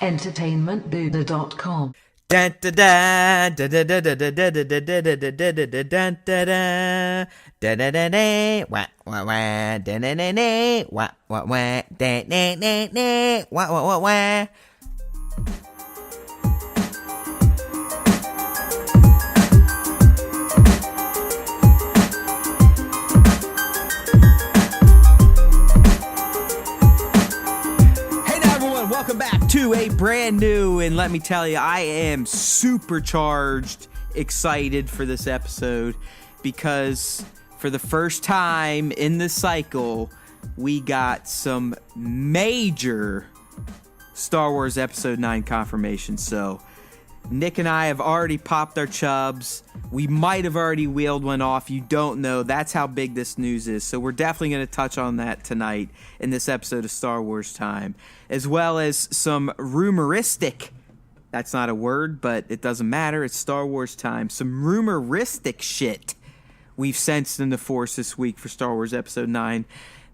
entertainmentbuddha.com. Dun da da da da da da da da da da da da da da da dun da da da da da da wah wah wah da da da da wah wah wah da da da da wah wah wah wah. Welcome back to a brand new, and let me tell you, I am supercharged excited for this episode because for the first time in this cycle, we got some major Star Wars Episode 9 confirmation. So Nick and I have already popped our chubs. We might have already wheeled one off. You don't know. That's how big this news is. So we're definitely going to touch on that tonight in this episode of Star Wars Time, as well as some rumoristic, that's not a word, but it doesn't matter. It's Star Wars Time. Some rumoristic shit we've sensed in the Force this week for Star Wars Episode 9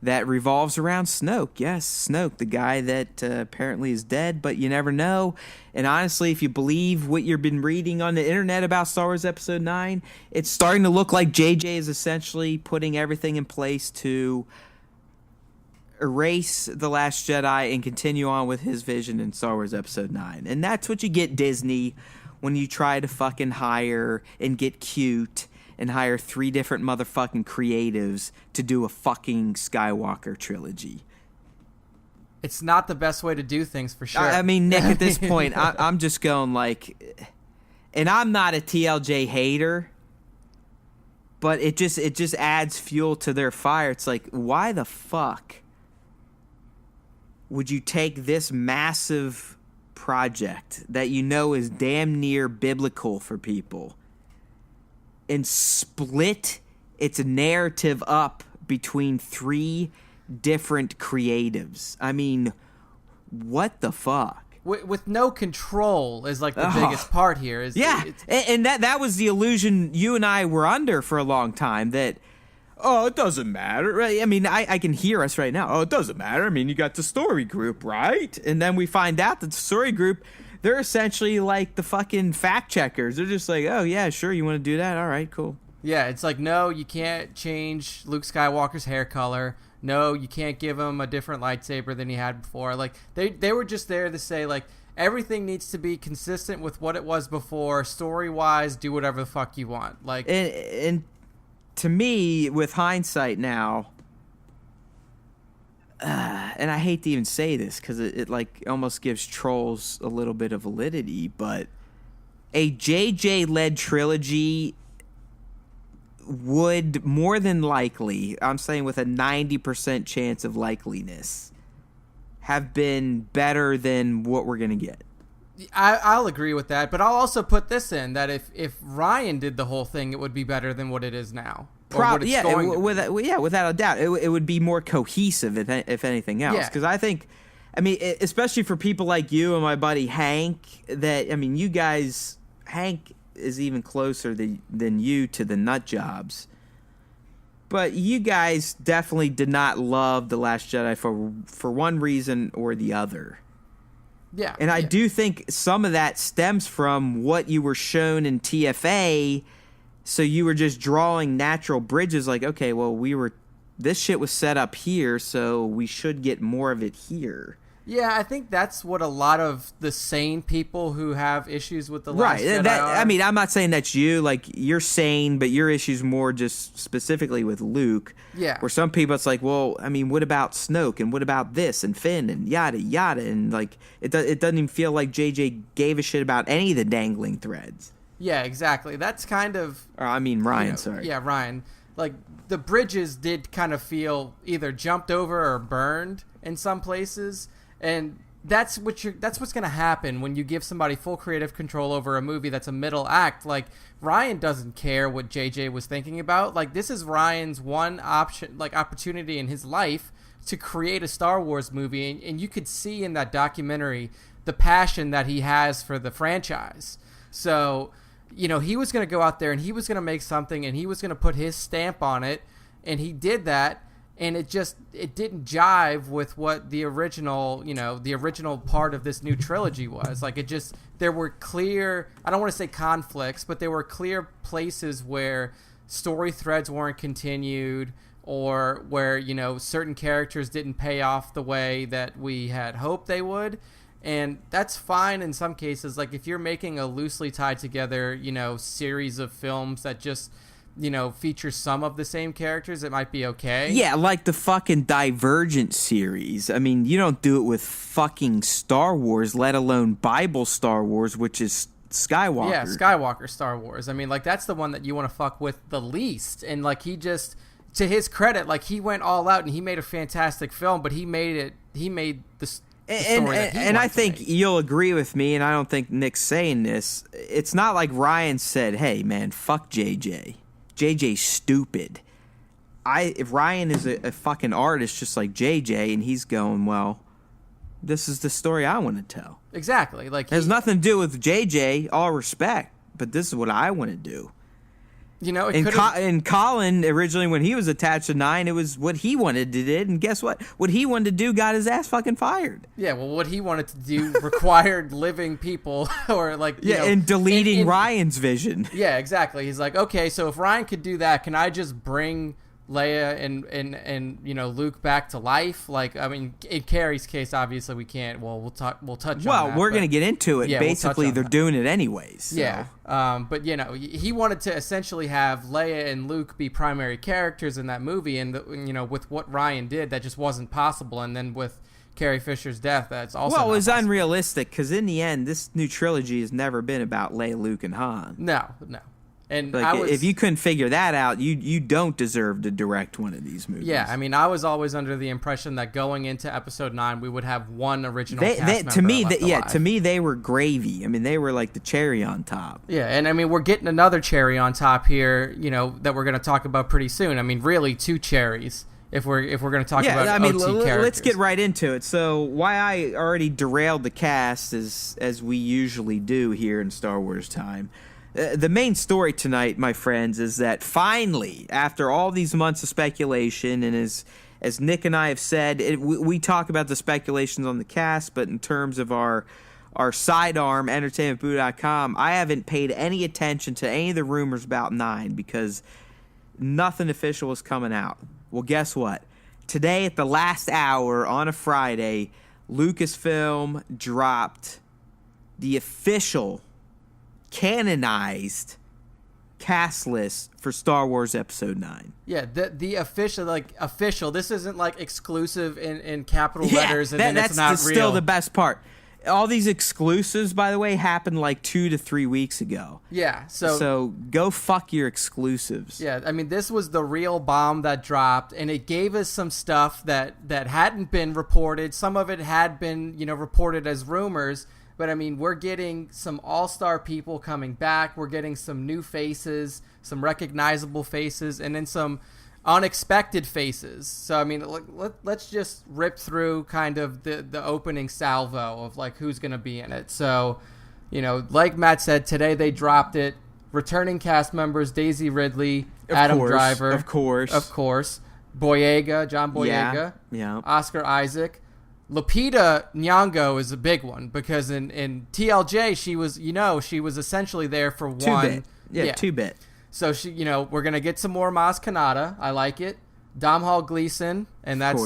that revolves around Snoke. Yes, Snoke, the guy that apparently is dead, but you never know. And honestly, if you believe what you've been reading on the internet about Star Wars Episode 9, it's starting to look like JJ is essentially putting everything in place to erase The Last Jedi and continue on with his vision in Star Wars Episode 9. And that's what you get, Disney, when you try to fucking hire and get cute and hire 3 different motherfucking creatives to do a fucking Skywalker trilogy. It's not the best way to do things, for sure. I mean, Nick, at this point, I'm just going like, and I'm not a TLJ hater, but it just adds fuel to their fire. It's like, why the fuck would you take this massive project that you know is damn near biblical for people and split its narrative up between 3 different creatives? I mean, what the fuck? With no control is like the biggest part here. And that was the illusion you and I were under for a long time, that, oh, it doesn't matter, right? I mean, I can hear us right now. Oh, it doesn't matter. I mean, you got the story group, right? And then we find out that the story group, they're essentially like the fucking fact checkers. They're just like, oh, yeah, sure, you want to do that? All right, cool. Yeah, it's like, no, you can't change Luke Skywalker's hair color. No, you can't give him a different lightsaber than he had before. Like, they were just there to say, like, everything needs to be consistent with what it was before. Story-wise, do whatever the fuck you want. Like, and to me, with hindsight now, and I hate to even say this because it like almost gives trolls a little bit of validity, but a JJ-led trilogy would more than likely, I'm saying with a 90% chance of likeliness, have been better than what we're going to get. I'll agree with that, but I'll also put this in, that if Ryan did the whole thing, it would be better than what it is now. Probably, without a doubt. It would be more cohesive, if anything else. Because I think, I mean, especially for people like you and my buddy Hank, that, I mean, you guys, Hank is even closer than you to the nut jobs. But you guys definitely did not love The Last Jedi for one reason or the other. Yeah. And I do think some of that stems from what you were shown in TFA. So you were just drawing natural bridges like, okay, well, this shit was set up here, so we should get more of it here. Yeah, I think that's what a lot of the sane people who have issues with The Last Jedi are. I mean, I'm not saying that's you. Like, you're sane, but your issue's more just specifically with Luke. Yeah. Where some people, it's like, well, I mean, what about Snoke? And what about this? And Finn? And yada, yada. And, like, it doesn't even feel like JJ gave a shit about any of the dangling threads. Yeah, exactly. That's kind of... Ryan, sorry. Yeah, Ryan. Like, the bridges did kind of feel either jumped over or burned in some places. And that's what's going to happen when you give somebody full creative control over a movie that's a middle act. Like, Ryan doesn't care what JJ was thinking about. Like, this is Ryan's one opportunity in his life to create a Star Wars movie. And you could see in that documentary the passion that he has for the franchise. So, you know, he was going to go out there and he was going to make something and he was going to put his stamp on it. And he did that. and it didn't jive with what the original part of this new trilogy was. Like, there were clear, I don't want to say conflicts, but there were clear places where story threads weren't continued, or where, certain characters didn't pay off the way that we had hoped they would. And that's fine in some cases. Like, if you're making a loosely tied together, series of films that just, feature some of the same characters, it might be okay. Yeah, like the fucking Divergent series. I mean, you don't do it with fucking Star Wars, let alone Bible Star Wars, which is Skywalker. Yeah, Skywalker Star Wars. I mean, like, that's the one that you want to fuck with the least. And, like, he just, to his credit, like, he went all out and he made a fantastic film, but he made the story and I think you'll agree with me, and I don't think Nick's saying this. It's not like Ryan said, hey, man, fuck JJ. JJ's stupid. If Ryan is a fucking artist just like JJ, and he's going, well, this is the story I want to tell. Exactly. Like, it has nothing to do with JJ, all respect, but this is what I want to do. And Colin, originally when he was attached to 9, it was what he wanted to do, and guess what? What he wanted to do got his ass fucking fired. Yeah, well, what he wanted to do required living people, or like, and deleting Ryan's vision. Yeah, exactly. He's like, okay, so if Ryan could do that, can I just bring Leia and Luke back to life? Like, I mean, in Carrie's case, obviously we can't. Well, we'll touch on that. Well, we're going to get into it. Yeah, basically, they're doing it anyways. So. Yeah. But he wanted to essentially have Leia and Luke be primary characters in that movie, and with what Ryan did, that just wasn't possible. And then with Carrie Fisher's death, that's also it was possible. Unrealistic, because in the end, this new trilogy has never been about Leia, Luke, and Han. No. And if you couldn't figure that out, you don't deserve to direct one of these movies. Yeah, I mean, I was always under the impression that going into Episode 9, we would have one original cast member to me, left alive. To me, they were gravy. I mean, they were like the cherry on top. Yeah, and I mean, we're getting another cherry on top here, that we're going to talk about pretty soon. I mean, really, 2 cherries if we're going to talk about OT characters. Let's get right into it. So, why I already derailed the cast as we usually do here in Star Wars time. The main story tonight, my friends, is that finally, after all these months of speculation, and as Nick and I have said, we talk about the speculations on the cast, but in terms of our sidearm, entertainmentboo.com, I haven't paid any attention to any of the rumors about 9 because nothing official is coming out. Well, guess what? Today, at the last hour on a Friday, Lucasfilm dropped the official canonized cast list for Star Wars Episode 9. Yeah, the official. This isn't like exclusive in capital letters, and then it's not real. That's still the best part. All these exclusives, by the way, happened like 2 to 3 weeks ago. Yeah, so go fuck your exclusives. Yeah, I mean, this was the real bomb that dropped, and it gave us some stuff that hadn't been reported. Some of it had been, reported as rumors. But, I mean, we're getting some all-star people coming back. We're getting some new faces, some recognizable faces, and then some unexpected faces. So, I mean, let's just rip through kind of the opening salvo of, like, who's going to be in it. So, like Matt said, today they dropped it. Returning cast members, Daisy Ridley, Adam Driver. Of course. Boyega, John Boyega. Yeah. Oscar Isaac. Lupita Nyong'o is a big one because in TLJ she was essentially there for 1. 2-bit. Yeah, 2-bit. So we're gonna get some more Maz Kanata. I like it. Domhnall Gleeson, and that's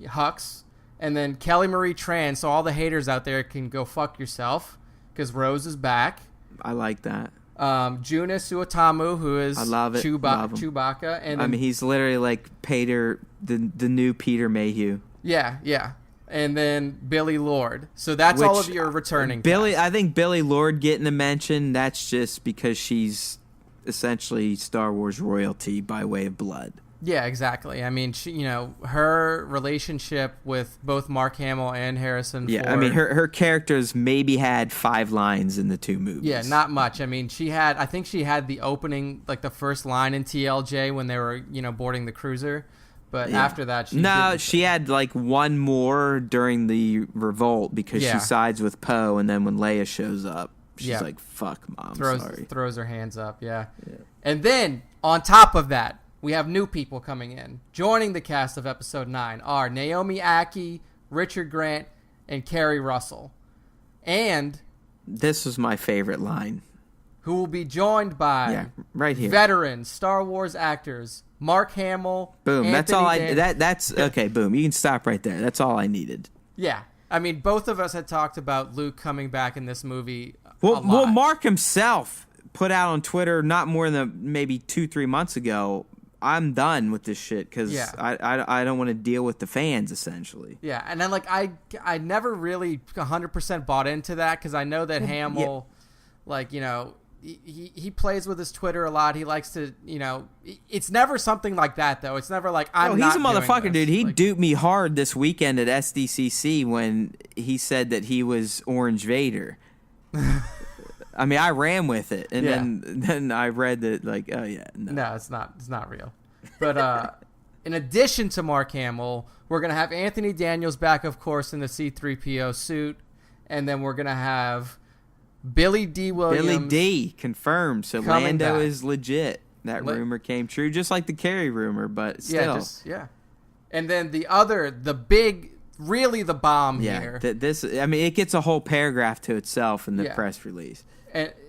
Hux, and then Kelly Marie Tran. So all the haters out there can go fuck yourself because Rose is back. I like that. Juna Suotamu, who is I love it. Chewbacca, and then, he's literally like Peter, the new Peter Mayhew. Yeah. And then Billy Lord. So that's all of your returning cast. I think Billy Lord getting a mention, that's just because she's essentially Star Wars royalty by way of blood. Yeah, exactly. I mean, she, her relationship with both Mark Hamill and Harrison Ford. I mean, her characters maybe had 5 lines in the 2 movies. Yeah, not much. I mean, I think she had the opening, like the first line in TLJ when they were, boarding the cruiser. But after that, she had like 1 more during the revolt because she sides with Poe, and then when Leia shows up, she's like, "Fuck, Mom, sorry." Throws her hands up, yeah. And then on top of that, we have new people coming in. Joining the cast of Episode 9 are Naomi Ackie, Richard Grant, and Kerry Russell. And this was my favorite line. Who will be joined by right here. veteran Star Wars actors Mark Hamill. Boom. Anthony That's all that's okay, boom. You can stop right there. That's all I needed. Yeah. I mean, both of us had talked about Luke coming back in this movie. Well, Mark himself put out on Twitter not more than maybe 2-3 months ago, I'm done with this shit because I don't want to deal with the fans, essentially. Yeah, and then like I never really 100% bought into that because I know that Hamill, like, you know, he plays with his Twitter a lot. He likes to, you know, it's never something like that though. It's never like he's a motherfucker, dude. He duped me hard this weekend at SDCC when he said that he was Orange Vader. I mean, I ran with it, and then I read that, like, oh yeah, no, it's not real. But in addition to Mark Hamill, we're gonna have Anthony Daniels back, of course, in the C-3PO suit, and then we're gonna have Billy D. Williams. Billy D. confirmed. So Lando is legit. That rumor came true, just like the Carrie rumor, but still. Yeah. And then the big. Really the bomb here. It gets a whole paragraph to itself in the press release.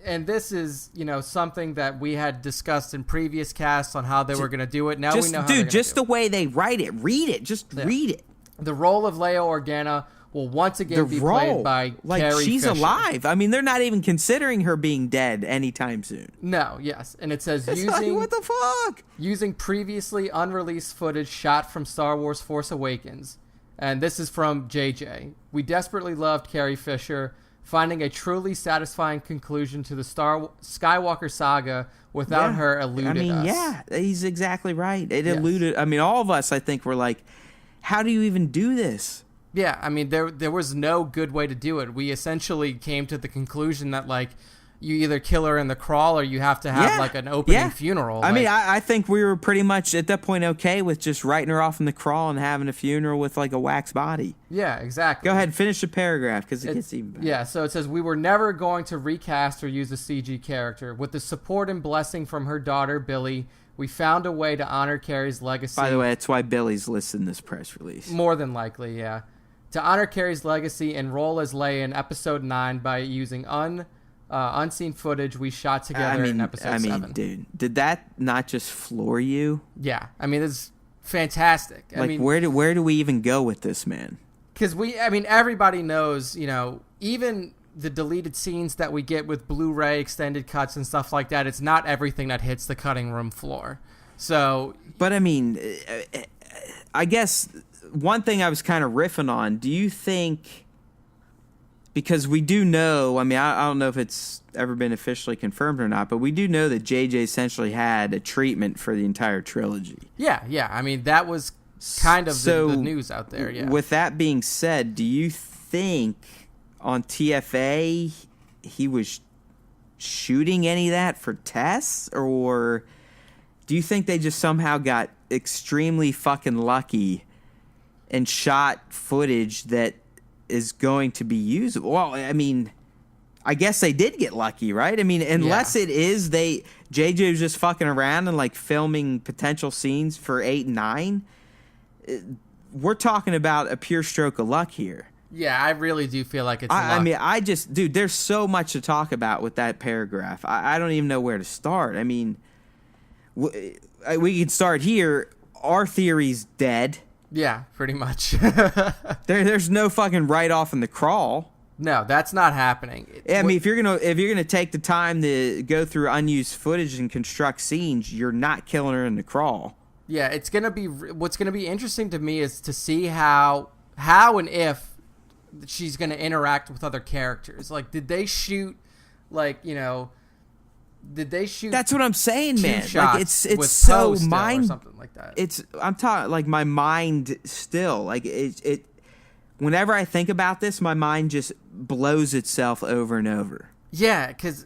And this is, you know, something that we had discussed in previous casts on how they were going to do it. Now we know how they're just the way they write it. Read it. Read it. The role of Leia Organa will once again be played by Carrie she's Fisher. Alive. I mean, they're not even considering her being dead anytime soon. No, yes. And it says what the fuck? Using previously unreleased footage shot from Star Wars Force Awakens. And this is from JJ. We desperately loved Carrie Fisher. Finding a truly satisfying conclusion to the Skywalker saga without her eluded us. Yeah, he's exactly right. It eluded. I mean, all of us, I think, were like, how do you even do this? Yeah, I mean, there was no good way to do it. We essentially came to the conclusion that, like, you either kill her in the crawl or you have to have like an opening funeral. I mean, I think we were pretty much at that point okay with just writing her off in the crawl and having a funeral with like a wax body. Yeah, exactly. Go ahead, finish the paragraph because it gets even better. Yeah, so it says, we were never going to recast or use a CG character. With the support and blessing from her daughter, Billy, we found a way to honor Carrie's legacy. By the way, that's why Billy's listed in this press release. More than likely, yeah. To honor Carrie's legacy and role as Leia in Episode 9 by using unseen footage we shot together in Episode 7. Dude, did that not just floor you? Yeah, I mean, it's fantastic. Like, I mean, where do we even go with this, man? Because everybody knows, you know, even the deleted scenes that we get with Blu-ray extended cuts and stuff like that, it's not everything that hits the cutting room floor. So, but I mean, I guess one thing I was kind of riffing on, do you think, because we do know, I mean, I don't know if it's ever been officially confirmed or not, but we do know that JJ essentially had a treatment for the entire trilogy. Yeah. I mean, that was kind of the news out there, yeah. With that being said, do you think on TFA he was shooting any of that for tests? Or do you think they just somehow got extremely fucking lucky and shot footage that is going to be usable? Well, I mean, I guess they did get lucky, right? I mean, unless it is JJ was just fucking around and like filming potential scenes for 8 and 9. We're talking about a pure stroke of luck here. Yeah, I really do feel like it's luck. I mean, dude, there's so much to talk about with that paragraph. I don't even know where to start. I mean, we can start here. Our theory's dead. Yeah, pretty much. There's no fucking write-off in the crawl. No, that's not happening. I mean, if you're gonna take the time to go through unused footage and construct scenes, you're not killing her in the crawl. Yeah, it's gonna be. What's gonna be interesting to me is to see how and if she's gonna interact with other characters. Like, did they shoot, like, you know? Did they shoot? That's what I'm saying, man. Like, it's so mind or something like that. I'm talking like my mind still like it. Whenever I think about this, my mind just blows itself over and over. Yeah, because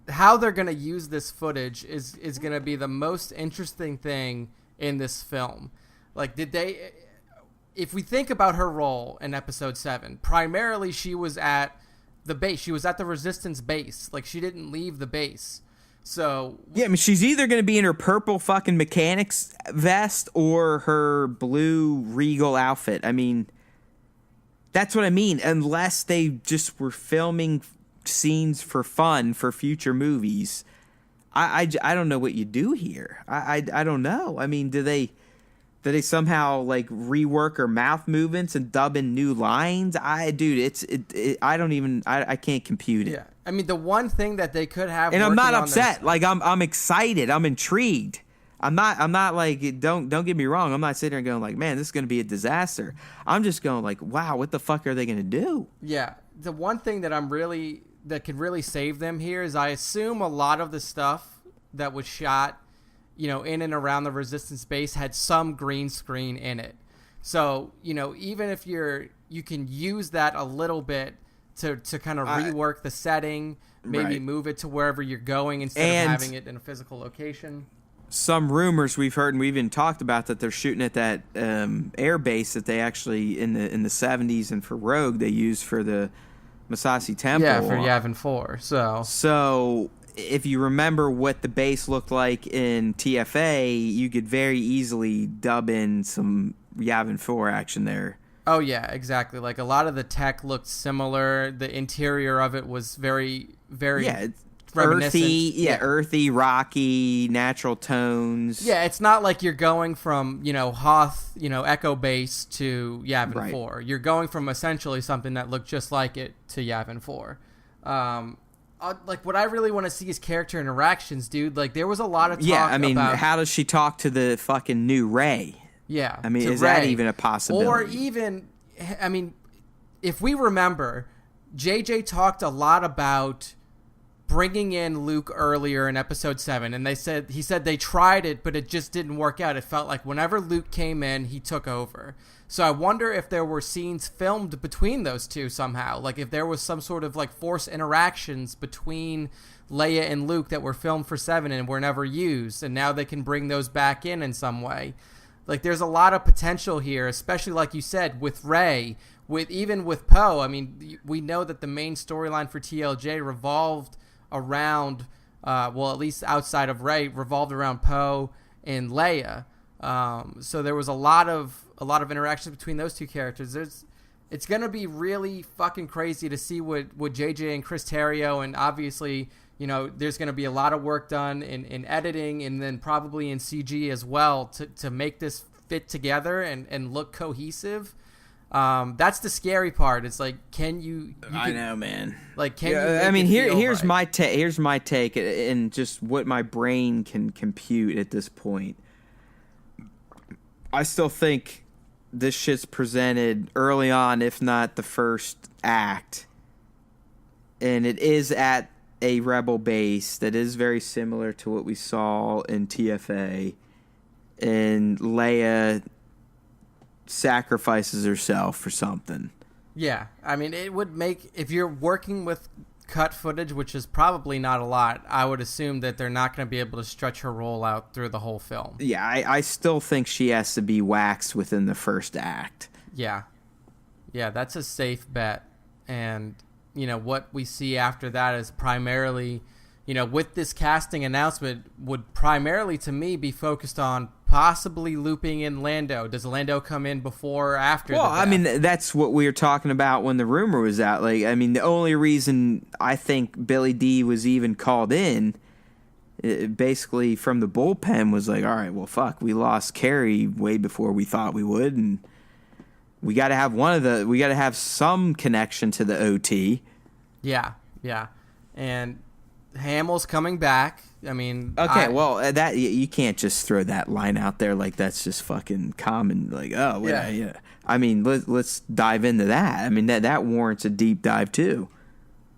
how they're gonna use this footage is gonna be the most interesting thing in this film. Like, did they? If we think about her role in Episode 7, primarily she was at the base. She was at the Resistance base. Like, she didn't leave the base. So yeah, I mean, she's either going to be in her purple fucking mechanic's vest or her blue regal outfit. I mean, that's what I mean. Unless they just were filming scenes for fun for future movies, I don't know what you do here. I don't know. I mean, do they somehow like rework her mouth movements and dub in new lines? I can't compute it. yeah, I mean, the one thing that they could have, And I'm not working on upset. Like I'm excited. I'm intrigued. I'm not like, don't get me wrong. I'm not sitting there going like, man, this is going to be a disaster. I'm just going like, wow, what the fuck are they going to do? Yeah, the one thing that that could really save them here is I assume a lot of the stuff that was shot, in and around the Resistance base had some green screen in it. So, even if you can use that a little bit to kind of rework the setting, maybe right. move it to wherever you're going instead of having it in a physical location. Some rumors we've heard, and we've even talked about, that they're shooting at that air base that they actually in the 70s and for Rogue they used for the Misc Temple. Yeah, for Yavin 4. So if you remember what the base looked like in TFA, you could very easily dub in some Yavin 4 action there. Oh yeah, exactly. Like a lot of the tech looked similar. The interior of it was very, very earthy, earthy, rocky, natural tones. Yeah, it's not like you're going from, Hoth, Echo Base to Yavin 4. You're going from essentially something that looked just like it to Yavin 4. Like, what I really want to see is character interactions, dude. Like, there was a lot of talk about... how does she talk to the fucking new Rey? Yeah. I mean, is Rey. that even a possibility? Or even, I mean, if we remember, JJ talked a lot about bringing in Luke earlier in episode 7, and he said they tried it, but it just didn't work out. It felt like whenever Luke came in, he took over. So I wonder if there were scenes filmed between those two somehow, like if there was some sort of like force interactions between Leia and Luke that were filmed for 7 and were never used, and now they can bring those back in some way. Like, there's a lot of potential here, especially like you said with Rey, even with Poe. I mean, we know that the main storyline for TLJ revolved around, at least outside of Rey, revolved around Poe and Leia. So there was a lot of interactions between those two characters. It's gonna be really fucking crazy to see what JJ and Chris Terrio, and obviously, there's gonna be a lot of work done in editing and then probably in CG as well to make this fit together and look cohesive. That's the scary part. It's like, can you I know, man. Like, can you? I mean, here's my take, and just what my brain can compute at this point. I still think this shit's presented early on, if not the first act, and it is at a rebel base that is very similar to what we saw in TFA, and Leia sacrifices herself for something. Yeah, I mean, it would make, if you're working with cut footage, which is probably not a lot, I would assume that they're not going to be able to stretch her role out through the whole film. Yeah, I still think she has to be waxed within the first act. Yeah, that's a safe bet. And what we see after that is primarily, with this casting announcement, would primarily to me be focused on possibly looping in Lando. Does Lando come in before or after? Well, I mean, that's what we were talking about when the rumor was out. Like, I mean, the only reason I think Billy D was even called in, basically from the bullpen, was like, all right, well, fuck, we lost Carrie way before we thought we would, and we got to have some connection to the OT. Yeah, and Hamill's coming back. I mean, okay, that you can't just throw that line out there like that's just fucking common. Like, oh, yeah. I mean, let's dive into that. I mean, that warrants a deep dive too.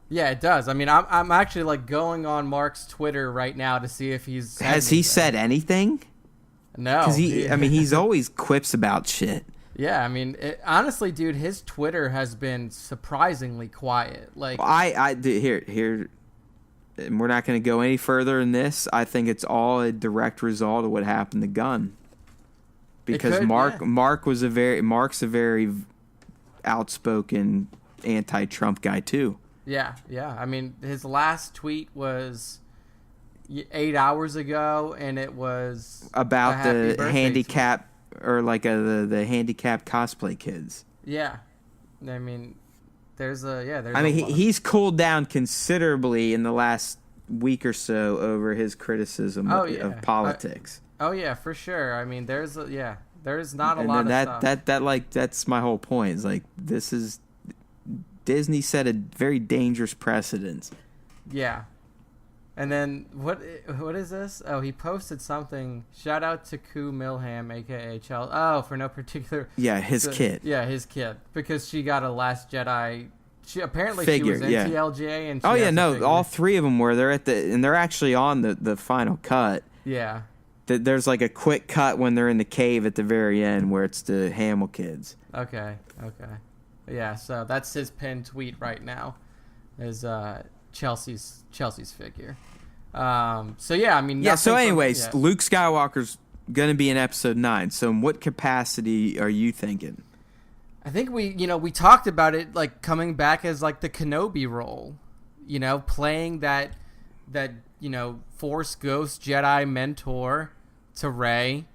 Yeah, it does. I mean, I'm actually like going on Mark's Twitter right now to see if he said anything. No, because he's always quips about shit. Yeah, I mean, honestly, dude, his Twitter has been surprisingly quiet. Like, here. And we're not going to go any further in this. I think it's all a direct result of what happened to Gunn. Because Mark's a very outspoken anti-Trump guy too. Yeah. I mean, his last tweet was 8 hours ago, and it was about the handicap or like the handicap cosplay kids. Yeah, I mean, there's he's cooled down considerably in the last week or so over his criticism of politics. For sure. I mean, there's not a lot of stuff. That's my whole point. Is like Disney set a very dangerous precedent. Yeah. And then what is this? Oh, he posted something. Shout out to Ku Milham, aka Chelsea. Oh, for no particular. Yeah, his kid. Yeah, his kid, because she got a Last Jedi. She apparently figure, she was in TLJ, and all three of them were. They're actually on the final cut. Yeah. There's like a quick cut when they're in the cave at the very end where it's the Hamill kids. Okay. Yeah, so that's his pinned tweet right now, is Chelsea's figure. So yeah, I mean. So anyways, Luke Skywalker's gonna be in Episode 9. So in what capacity are you thinking? I think we talked about it, like coming back as like the Kenobi role, playing that Force Ghost Jedi mentor to Rey.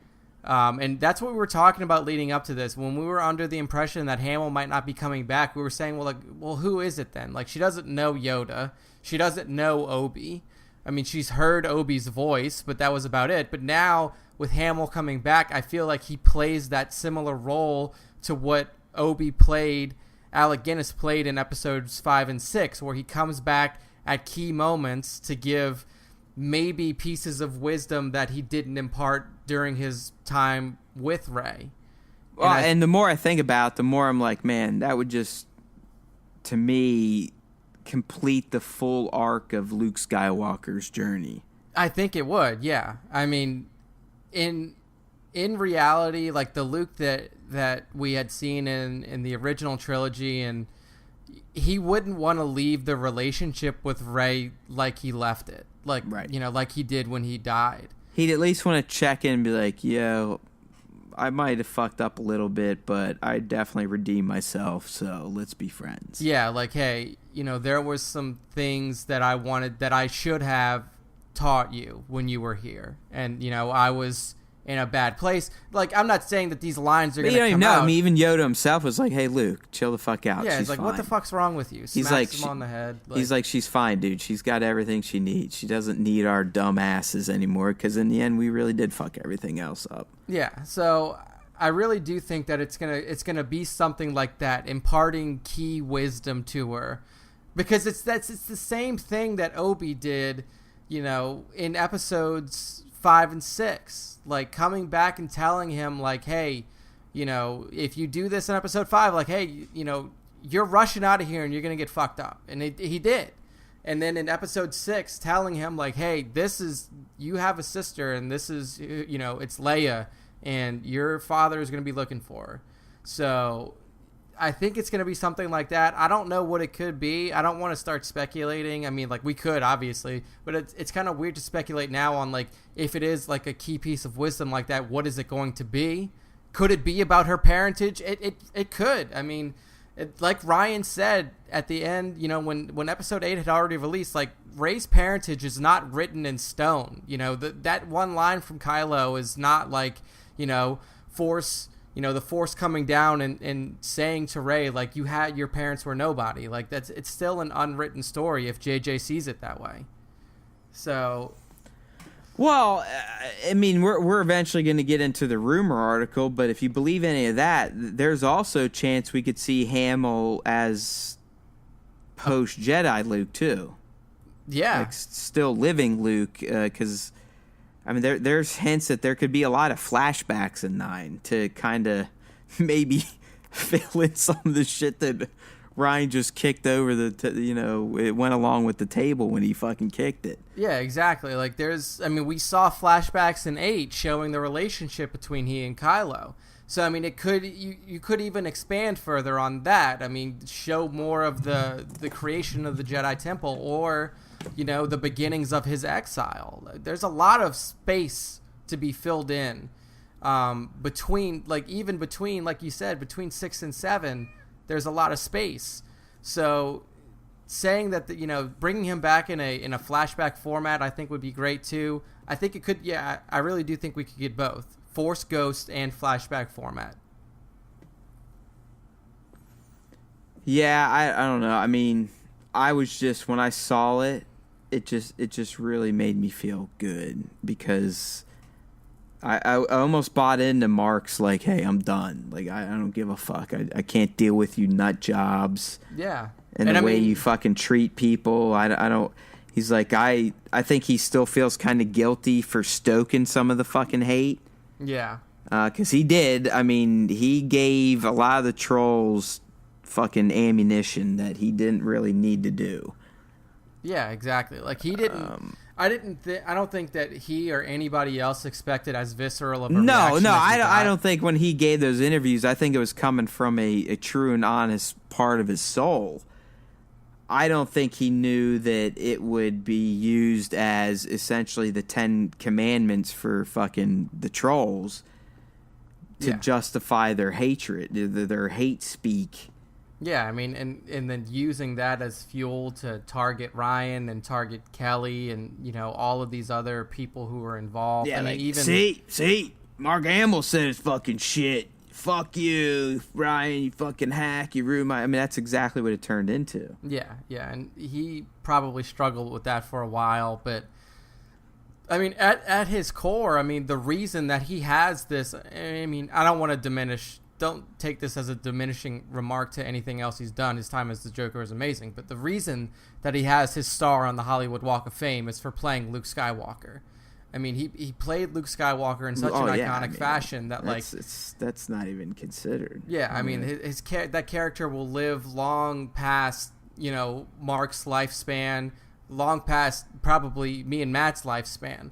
And that's what we were talking about leading up to this. When we were under the impression that Hamill might not be coming back, we were saying, well, who is it then? Like, she doesn't know Yoda. She doesn't know Obi. I mean, she's heard Obi's voice, but that was about it. But now, with Hamill coming back, I feel like he plays that similar role to what Alec Guinness played in episodes 5 and 6, where he comes back at key moments to give maybe pieces of wisdom that he didn't impart during his time with Rey. Well, and the more I think about it, the more I'm like, man, that would just, to me, complete the full arc of Luke Skywalker's journey. I think it would, yeah. I mean, in reality, like the Luke that we had seen in the original trilogy, and he wouldn't want to leave the relationship with Rey like he left it. Like, right. Like he did when he died. He'd at least want to check in and be like, yo, I might have fucked up a little bit, but I definitely redeemed myself, so let's be friends. Yeah, like, hey, there was some things that I wanted that I should have taught you when you were here. And, I was in a bad place. Like, I'm not saying that these lines are going to come out. I mean, even Yoda himself was like, hey, Luke, chill the fuck out. Yeah, she's like, fine. what the fuck's wrong with you? Smacks him on the head. He's like, she's fine, dude. She's got everything she needs. She doesn't need our dumb asses anymore, because in the end, we really did fuck everything else up. Yeah, so I really do think that it's gonna be something like that, imparting key wisdom to her. Because it's the same thing that Obi did, in episodes 5 and 6. Like, coming back and telling him, like, hey, if you do this in episode 5, like, hey, you're rushing out of here and you're going to get fucked up. And he did. And then in episode 6, telling him, like, hey, you have a sister, and this is, it's Leia, and your father is going to be looking for her. So I think it's going to be something like that. I don't know what it could be. I don't want to start speculating. I mean, like, we could, obviously, but it's kind of weird to speculate now on, like, if it is, like, a key piece of wisdom like that, what is it going to be? Could it be about her parentage? It could. I mean, like Ryan said at the end, when episode 8 had already released, like, Rey's parentage is not written in stone. That one line from Kylo is not like, Force... the Force coming down and saying to Rey, like, your parents were nobody. Like, it's still an unwritten story if JJ sees it that way. So, well, I mean, we're eventually going to get into the rumor article, but if you believe any of that, there's also a chance we could see Hamill as post Jedi Luke too. Yeah, like still living Luke, because. I mean, there's hints that there could be a lot of flashbacks in 9 to kind of maybe fill in some of the shit that Ryan just kicked over it went along with the table when he fucking kicked it. Yeah, exactly. Like, we saw flashbacks in 8 showing the relationship between he and Kylo. So, I mean, you could even expand further on that. I mean, show more of the creation of the Jedi Temple, or the beginnings of his exile. There's a lot of space to be filled in between, like you said, between 6 and 7, there's a lot of space. So saying that bringing him back in a flashback format, I think would be great too. I think it could. Yeah, I really do think we could get both Force Ghost and flashback format. Yeah, I don't know. I mean, I was just, when I saw it, it just really made me feel good, because I almost bought into Mark's like, hey, I'm done. Like, I don't give a fuck. I can't deal with you nut jobs. Yeah. And the way you fucking treat people. I don't. He's like, I think he still feels kind of guilty for stoking some of the fucking hate. Yeah. Because he did. I mean, he gave a lot of the trolls fucking ammunition that he didn't really need to do. Yeah, exactly. Like, he didn't. I don't think that he or anybody else expected as visceral of a reaction. No. I don't think when he gave those interviews, I think it was coming from a true and honest part of his soul. I don't think he knew that it would be used as essentially the 10 commandments for fucking the trolls to justify their hatred, their hate speak. Yeah, I mean, and then using that as fuel to target Ryan and target Kelly and, all of these other people who were involved. Yeah, I mean, like, even see, Mark Hamill said it's fucking shit. Fuck you, Ryan, you fucking hack, you ruined my... I mean, that's exactly what it turned into. Yeah, and he probably struggled with that for a while, but... I mean, at his core, I mean, the reason that he has this... I mean, I don't want to diminish... Don't take this as a diminishing remark to anything else he's done. His time as the Joker is amazing. But the reason that he has his star on the Hollywood Walk of Fame is for playing Luke Skywalker. I mean, he played Luke Skywalker in such an iconic fashion that that's not even considered. Yeah, I mean, that character will live long past Mark's lifespan, long past probably me and Matt's lifespan.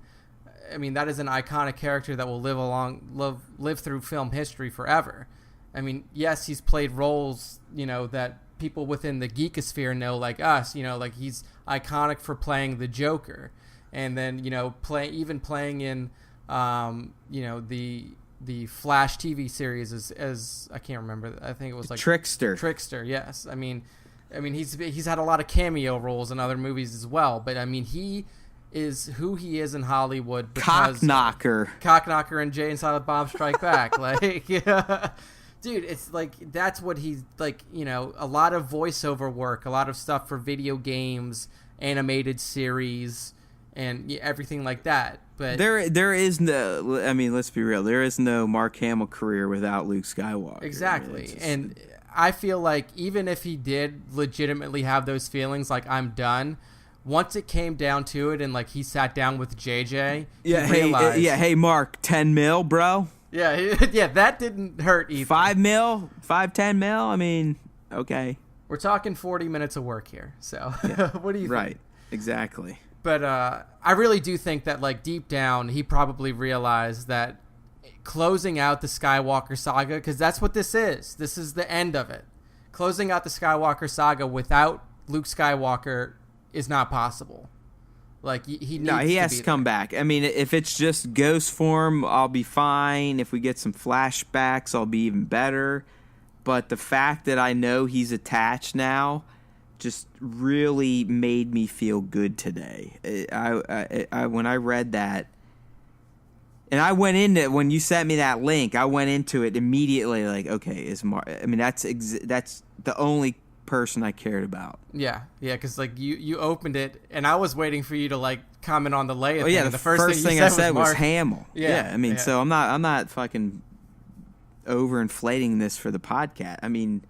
I mean, that is an iconic character that will live through film history forever. I mean, yes, he's played roles that people within the geekosphere know, like us. Like, he's iconic for playing the Joker. And then, playing in, the Flash TV series as I can't remember. I think it was like Trickster. Trickster, yes. I mean, he's had a lot of cameo roles in other movies as well. But I mean, he is who he is in Hollywood. Cockknocker and Jay and Silent Bob Strike Back. Like, yeah. Dude, it's like, that's what he's like. A lot of voiceover work, a lot of stuff for video games, animated series, and everything like that. But there is no, I mean, let's be real, there is no Mark Hamill career without Luke Skywalker. Exactly. And I feel like even if he did legitimately have those feelings, like, I'm done, once it came down to it and like he sat down with JJ, he realized, hey Mark, 10 mil, bro. Yeah, that didn't hurt either. 5 mil, 10 mil, I mean, okay. We're talking 40 minutes of work here. So, what do you think? Right. Exactly. But I really do think that, like, deep down, he probably realized that closing out the Skywalker saga, because that's what this is. This is the end of it. Closing out the Skywalker saga without Luke Skywalker is not possible. Like, he has to come back. I mean, if it's just ghost form, I'll be fine. If we get some flashbacks, I'll be even better. But the fact that I know he's attached now just really made me feel good today. I when I read that, and I went into, when you sent me that link, I went into it immediately like, okay, is Mark? I mean, that's the only person I cared about. Yeah, because like you opened it, and I was waiting for you to like comment on the Leia. Oh yeah, thing. the first thing I said was Hamill. Yeah, I mean, so I'm not fucking overinflating this for the podcast. I mean.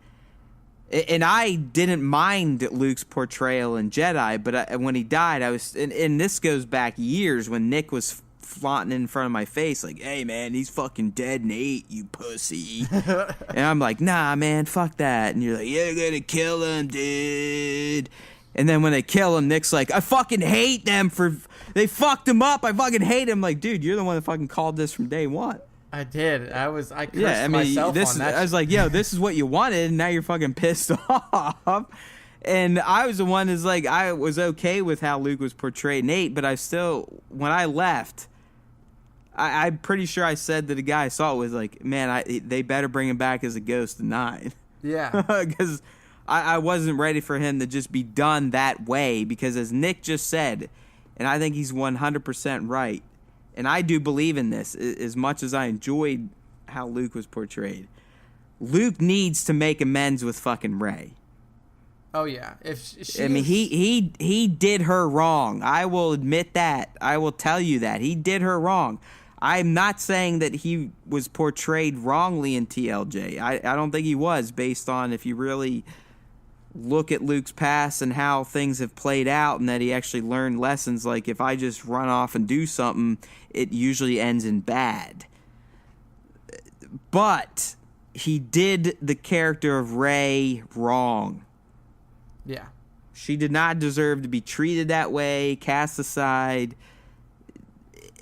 And I didn't mind Luke's portrayal in Jedi, but when he died, I was... And this goes back years when Nick was flaunting in front of my face, like, hey, man, he's fucking dead and ate, you pussy. And I'm like, nah, man, fuck that. And you're like, you're gonna kill him, dude. And then when they kill him, Nick's like, I fucking hate them for... They fucked him up. I fucking hate him. Like, dude, you're the one that fucking called this from day one. I did. I cursed myself on that. I was like, yo, this is what you wanted, and now you're fucking pissed off. And I was the one who's like, I was okay with how Luke was portrayed, Nate, but I still, when I left, I'm pretty sure I said to the guy I saw it was like, man, they better bring him back as a ghost in 9. Yeah. Because I wasn't ready for him to just be done that way because, as Nick just said, and I think he's 100% right, and I do believe in this as much as I enjoyed how Luke was portrayed. Luke needs to make amends with fucking Rey. Oh yeah, I mean, he did her wrong. I will admit that. I will tell you that he did her wrong. I'm not saying that he was portrayed wrongly in TLJ. I don't think he was, based on if you really look at Luke's past and how things have played out, and that he actually learned lessons. Like, if I just run off and do something, it usually ends in bad. But he did the character of Rey wrong. Yeah. She did not deserve to be treated that way, cast aside.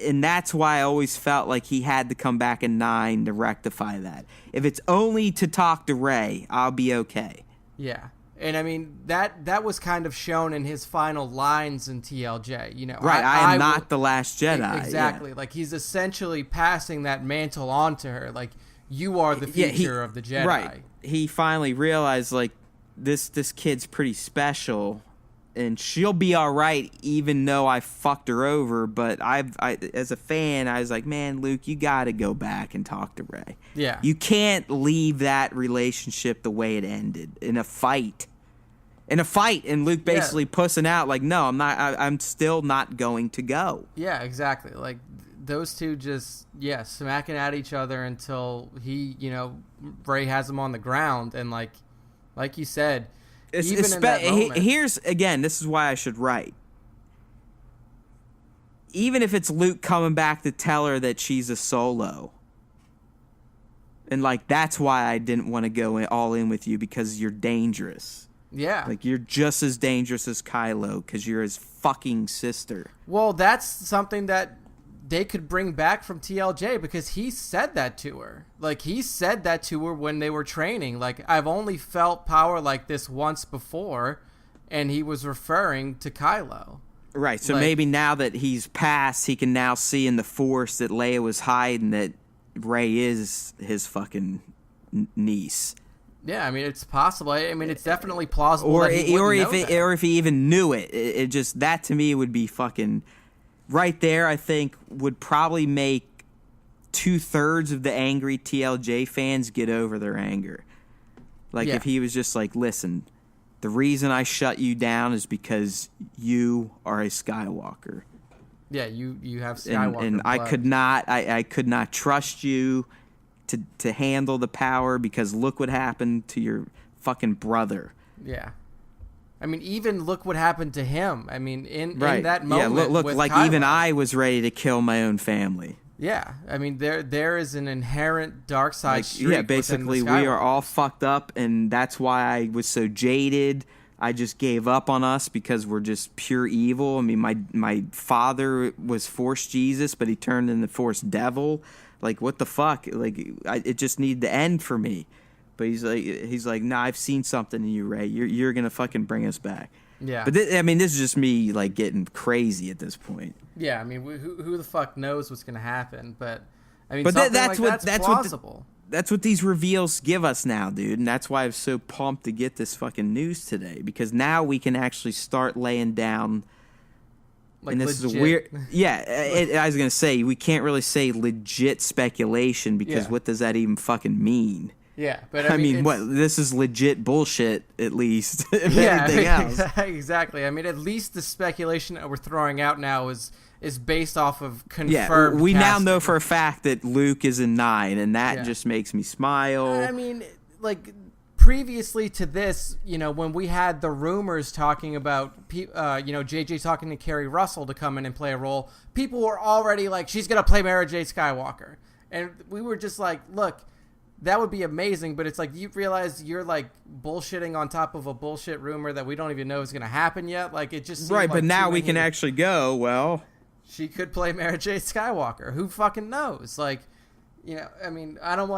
And that's why I always felt like he had to come back in 9 to rectify that. If it's only to talk to Rey, I'll be okay. Yeah. And I mean, that was kind of shown in his final lines in TLJ. You know, right, I am not the last Jedi. Exactly. Yeah. Like, he's essentially passing that mantle on to her. Like, you are the future of the Jedi. Right. He finally realized, like, this kid's pretty special, and she'll be all right even though I fucked her over. But I as a fan, I was like, man, Luke, you got to go back and talk to Rey. Yeah. You can't leave that relationship the way it ended, in a fight. And Luke basically pussing out like, no, I'm not. I'm still not going to go. Yeah, exactly. Like, those two just smacking at each other until Rey has him on the ground, and like you said, even in that moment, here's again, this is why I should write. Even if it's Luke coming back to tell her that she's a Solo, and like that's why I didn't want to go all in with you, because you're dangerous. Yeah. Like, you're just as dangerous as Kylo because you're his fucking sister. Well, that's something that they could bring back from TLJ, because he said that to her. Like, he said that to her when they were training. Like, I've only felt power like this once before, and he was referring to Kylo. Right, so maybe now that he's passed, he can now see in the Force that Leia was hiding that Rey is his fucking niece. Yeah, I mean, it's possible. I mean, it's definitely plausible that he wouldn't know that. Or if he even knew it. It just, that to me would be fucking... Right there, I think, would probably make 2/3 of the angry TLJ fans get over their anger. Like, if he was just like, listen, the reason I shut you down is because you are a Skywalker. Yeah, you have Skywalker and blood. I could not trust you to handle the power, because look what happened to your fucking brother. Yeah. I mean, even look what happened to him. I mean, in that moment, look, with like Kylo, even I was ready to kill my own family. Yeah, I mean, there is an inherent dark side streak. Yeah, basically, we are all fucked up, and that's why I was so jaded. I just gave up on us because we're just pure evil. I mean, my father was Force Jesus, but he turned into Force Devil. Like, what the fuck? Like, it just needed to end for me. But he's like, nah, I've seen something in you, Rey. You're gonna fucking bring us back. Yeah. But this is just me like getting crazy at this point. Yeah, I mean, who the fuck knows what's gonna happen? But I mean, that's plausible. That's what these reveals give us now, dude, and that's why I was so pumped to get this fucking news today, because now we can actually start laying down. Like, and this legit. is a weird. Yeah, I was gonna say we can't really say legit speculation, because what does that even fucking mean? Yeah, but I mean what? This is legit bullshit, at least. If anything else, exactly. I mean, at least the speculation that we're throwing out now is based off of confirmed. Yeah, we casting. now know for a fact that Luke is in 9, and that just makes me smile. I mean, like, previously to this, when we had the rumors talking about, JJ talking to Kerry Russell to come in and play a role, people were already like, she's gonna play Mara J. Skywalker, and we were just like, look. That would be amazing, but it's like, you realize you're like bullshitting on top of a bullshit rumor that we don't even know is going to happen yet. Like, it just seemed right. Like but now we can actually go. Well, she could play Mara J. Skywalker. Who fucking knows? Like, I mean, I don't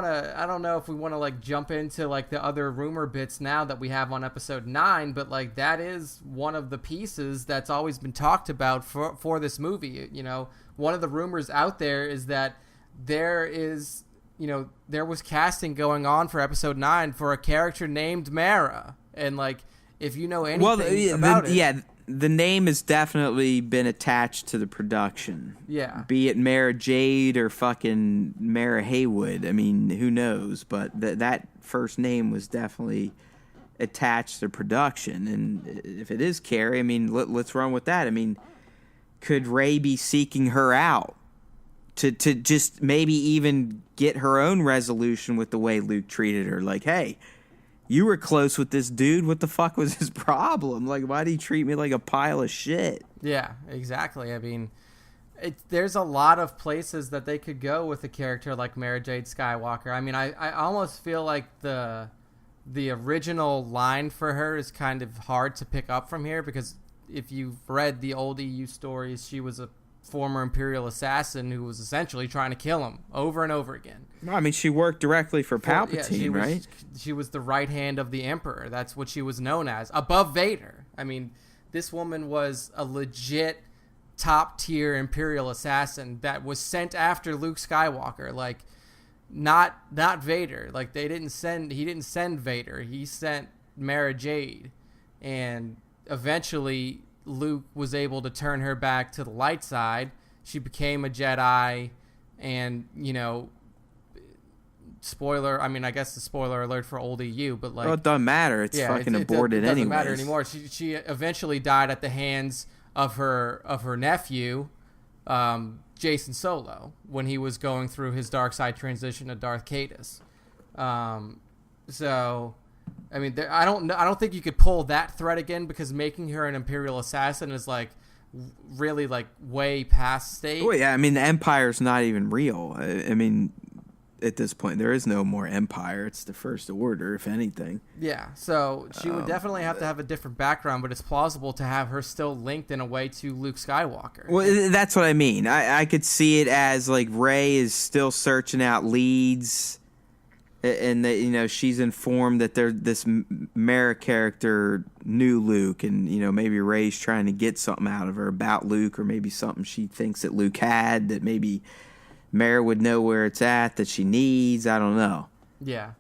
know if we want to like jump into like the other rumor bits now that we have on episode 9, but like that is one of the pieces that's always been talked about for this movie. One of the rumors out there is that there is. There was casting going on for episode 9 for a character named Mara. And like, if you know anything about it, yeah, the name has definitely been attached to the production. Yeah. Be it Mara Jade or fucking Mara Haywood. I mean, who knows? But that first name was definitely attached to production. And if it is Carrie, I mean, let's run with that. I mean, could Rey be seeking her out to just maybe even get her own resolution with the way Luke treated her? Like, hey, you were close with this dude. What the fuck was his problem? Like, why did he treat me like a pile of shit? Yeah, exactly. I mean, there's a lot of places that they could go with a character like Mara Jade Skywalker. I mean, I almost feel like the original line for her is kind of hard to pick up from here, because if you've read the old EU stories, she was a former Imperial assassin who was essentially trying to kill him over and over again. No, I mean, she worked directly for Palpatine, right? She was the right hand of the Emperor. That's what she was known as, above Vader. I mean, this woman was a legit top-tier Imperial assassin that was sent after Luke Skywalker. Like, not Vader. Like, he didn't send Vader. He sent Mara Jade. And eventually Luke was able to turn her back to the light side. She became a Jedi, and, you know, spoiler, I mean, I guess the spoiler alert for old EU, but like, well, it doesn't matter. It's fucking aborted anyway. It doesn't matter anymore. She eventually died at the hands of her nephew, Jason Solo, when he was going through his dark side transition to Darth Caedus. So, I mean, I don't think you could pull that thread again, because making her an Imperial assassin is like really like way past state. Oh yeah, I mean, the Empire's not even real. I mean, at this point, there is no more Empire. It's the First Order, if anything. Yeah, so she would definitely have to have a different background, but it's plausible to have her still linked in a way to Luke Skywalker. Well, that's what I mean. I could see it as like Rey is still searching out leads, and that, you know, she's informed that this Mara character knew Luke, and, you know, maybe Rey's trying to get something out of her about Luke, or maybe something she thinks that Luke had that maybe Mara would know where it's at that she needs. I don't know. Yeah.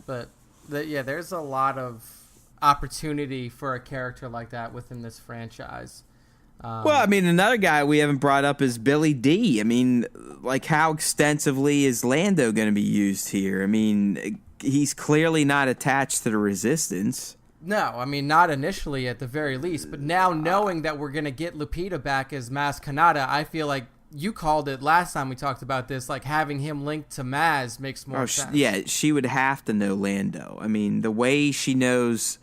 But, there's a lot of opportunity for a character like that within this franchise. Well, I mean, another guy we haven't brought up is Billy D. I mean, like, how extensively is Lando going to be used here? I mean, he's clearly not attached to the Resistance. No, I mean, not initially at the very least. But now, knowing that we're going to get Lupita back as Maz Kanata, I feel like you called it last time we talked about this, like having him linked to Maz makes more sense. Yeah, she would have to know Lando. I mean, the way she knows,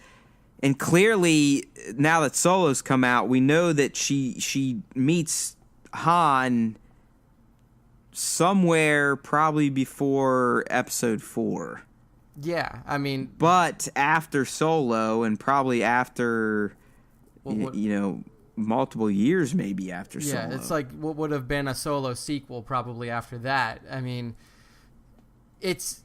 and clearly now that Solo's come out, we know that she meets Han somewhere probably before Episode 4. Yeah, I mean, but after Solo, and probably after you know, multiple years maybe after Solo. Yeah, it's like what would have been a Solo sequel probably after that. I mean, it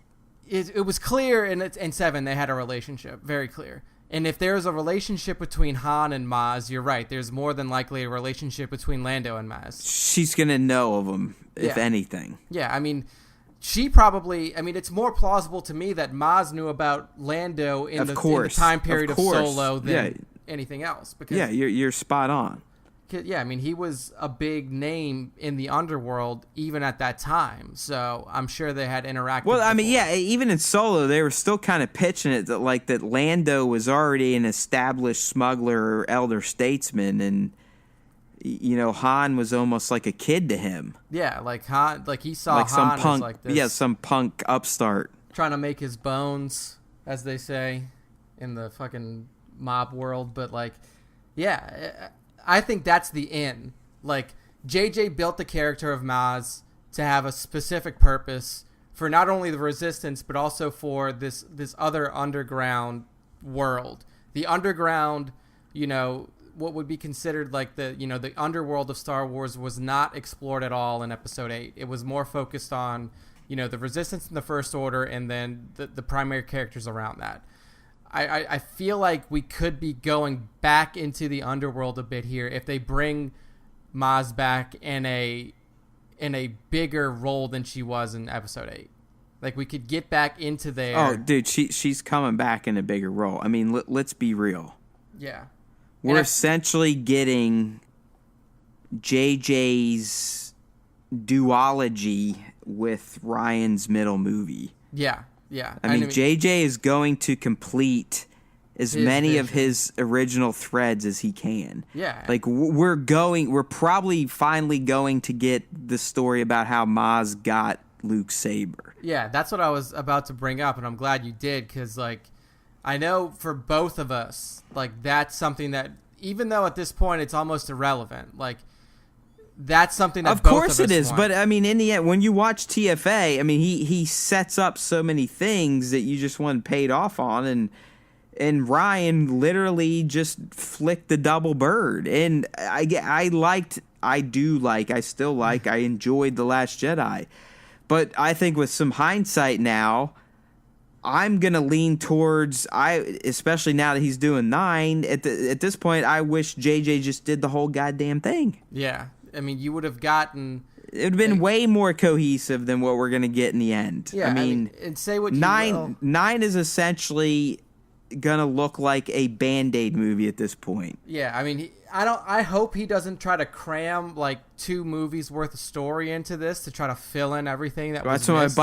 was clear in 7 they had a relationship, very clear. And if there's a relationship between Han and Maz, you're right. There's more than likely a relationship between Lando and Maz. She's going to know of him, if anything. Yeah, I mean, she probably... I mean, it's more plausible to me that Maz knew about Lando in the time period of Solo than anything else. Because, yeah, you're spot on. Yeah, I mean, he was a big name in the underworld even at that time, so I'm sure they had interacted. Well, I mean, yeah, even in Solo, they were still kind of pitching it that Lando was already an established smuggler or elder statesman, and, you know, Han was almost like a kid to him. Yeah, like Han, like he saw like Han some punk, as like this, yeah, some punk upstart trying to make his bones, as they say in the fucking mob world. But like, yeah. I think that's the in. Like, JJ built the character of Maz to have a specific purpose for not only the Resistance, but also for this other underground world. The underground, you know, what would be considered like the underworld of Star Wars was not explored at all in Episode 8. It was more focused on, you know, the Resistance and the First Order, and then the primary characters around that. I feel like we could be going back into the underworld a bit here if they bring Maz back in a bigger role than she was in Episode 8. Like, we could get back into there. Oh, dude, she's coming back in a bigger role. I mean, let's be real. Yeah. We're essentially getting JJ's duology with Ryan's middle movie. Yeah, yeah. I mean, JJ is going to complete as many vision of his original threads as he can. Yeah. Like, we're probably finally going to get the story about how Maz got Luke's saber. Yeah, that's what I was about to bring up, and I'm glad you did, because, like, I know for both of us, like, that's something that, even though at this point it's almost irrelevant, like, that's something that of both course of us it is, want. but I mean, in the end, when you watch TFA, I mean, he sets up so many things that you just want paid off on, and Ryan literally just flicked the double bird, and I still like, I enjoyed The Last Jedi, but I think with some hindsight now, I'm gonna lean towards especially now that he's doing 9. At this point, I wish JJ just did the whole goddamn thing. Yeah, I mean, you would have gotten. It would have been way more cohesive than what we're gonna get in the end. Yeah, I mean, and say what you 9 will. 9 is essentially gonna look like a Band-Aid movie at this point. Yeah, I mean, I hope he doesn't try to cram like 2 movies worth of story into this to try to fill in everything that was That's what missed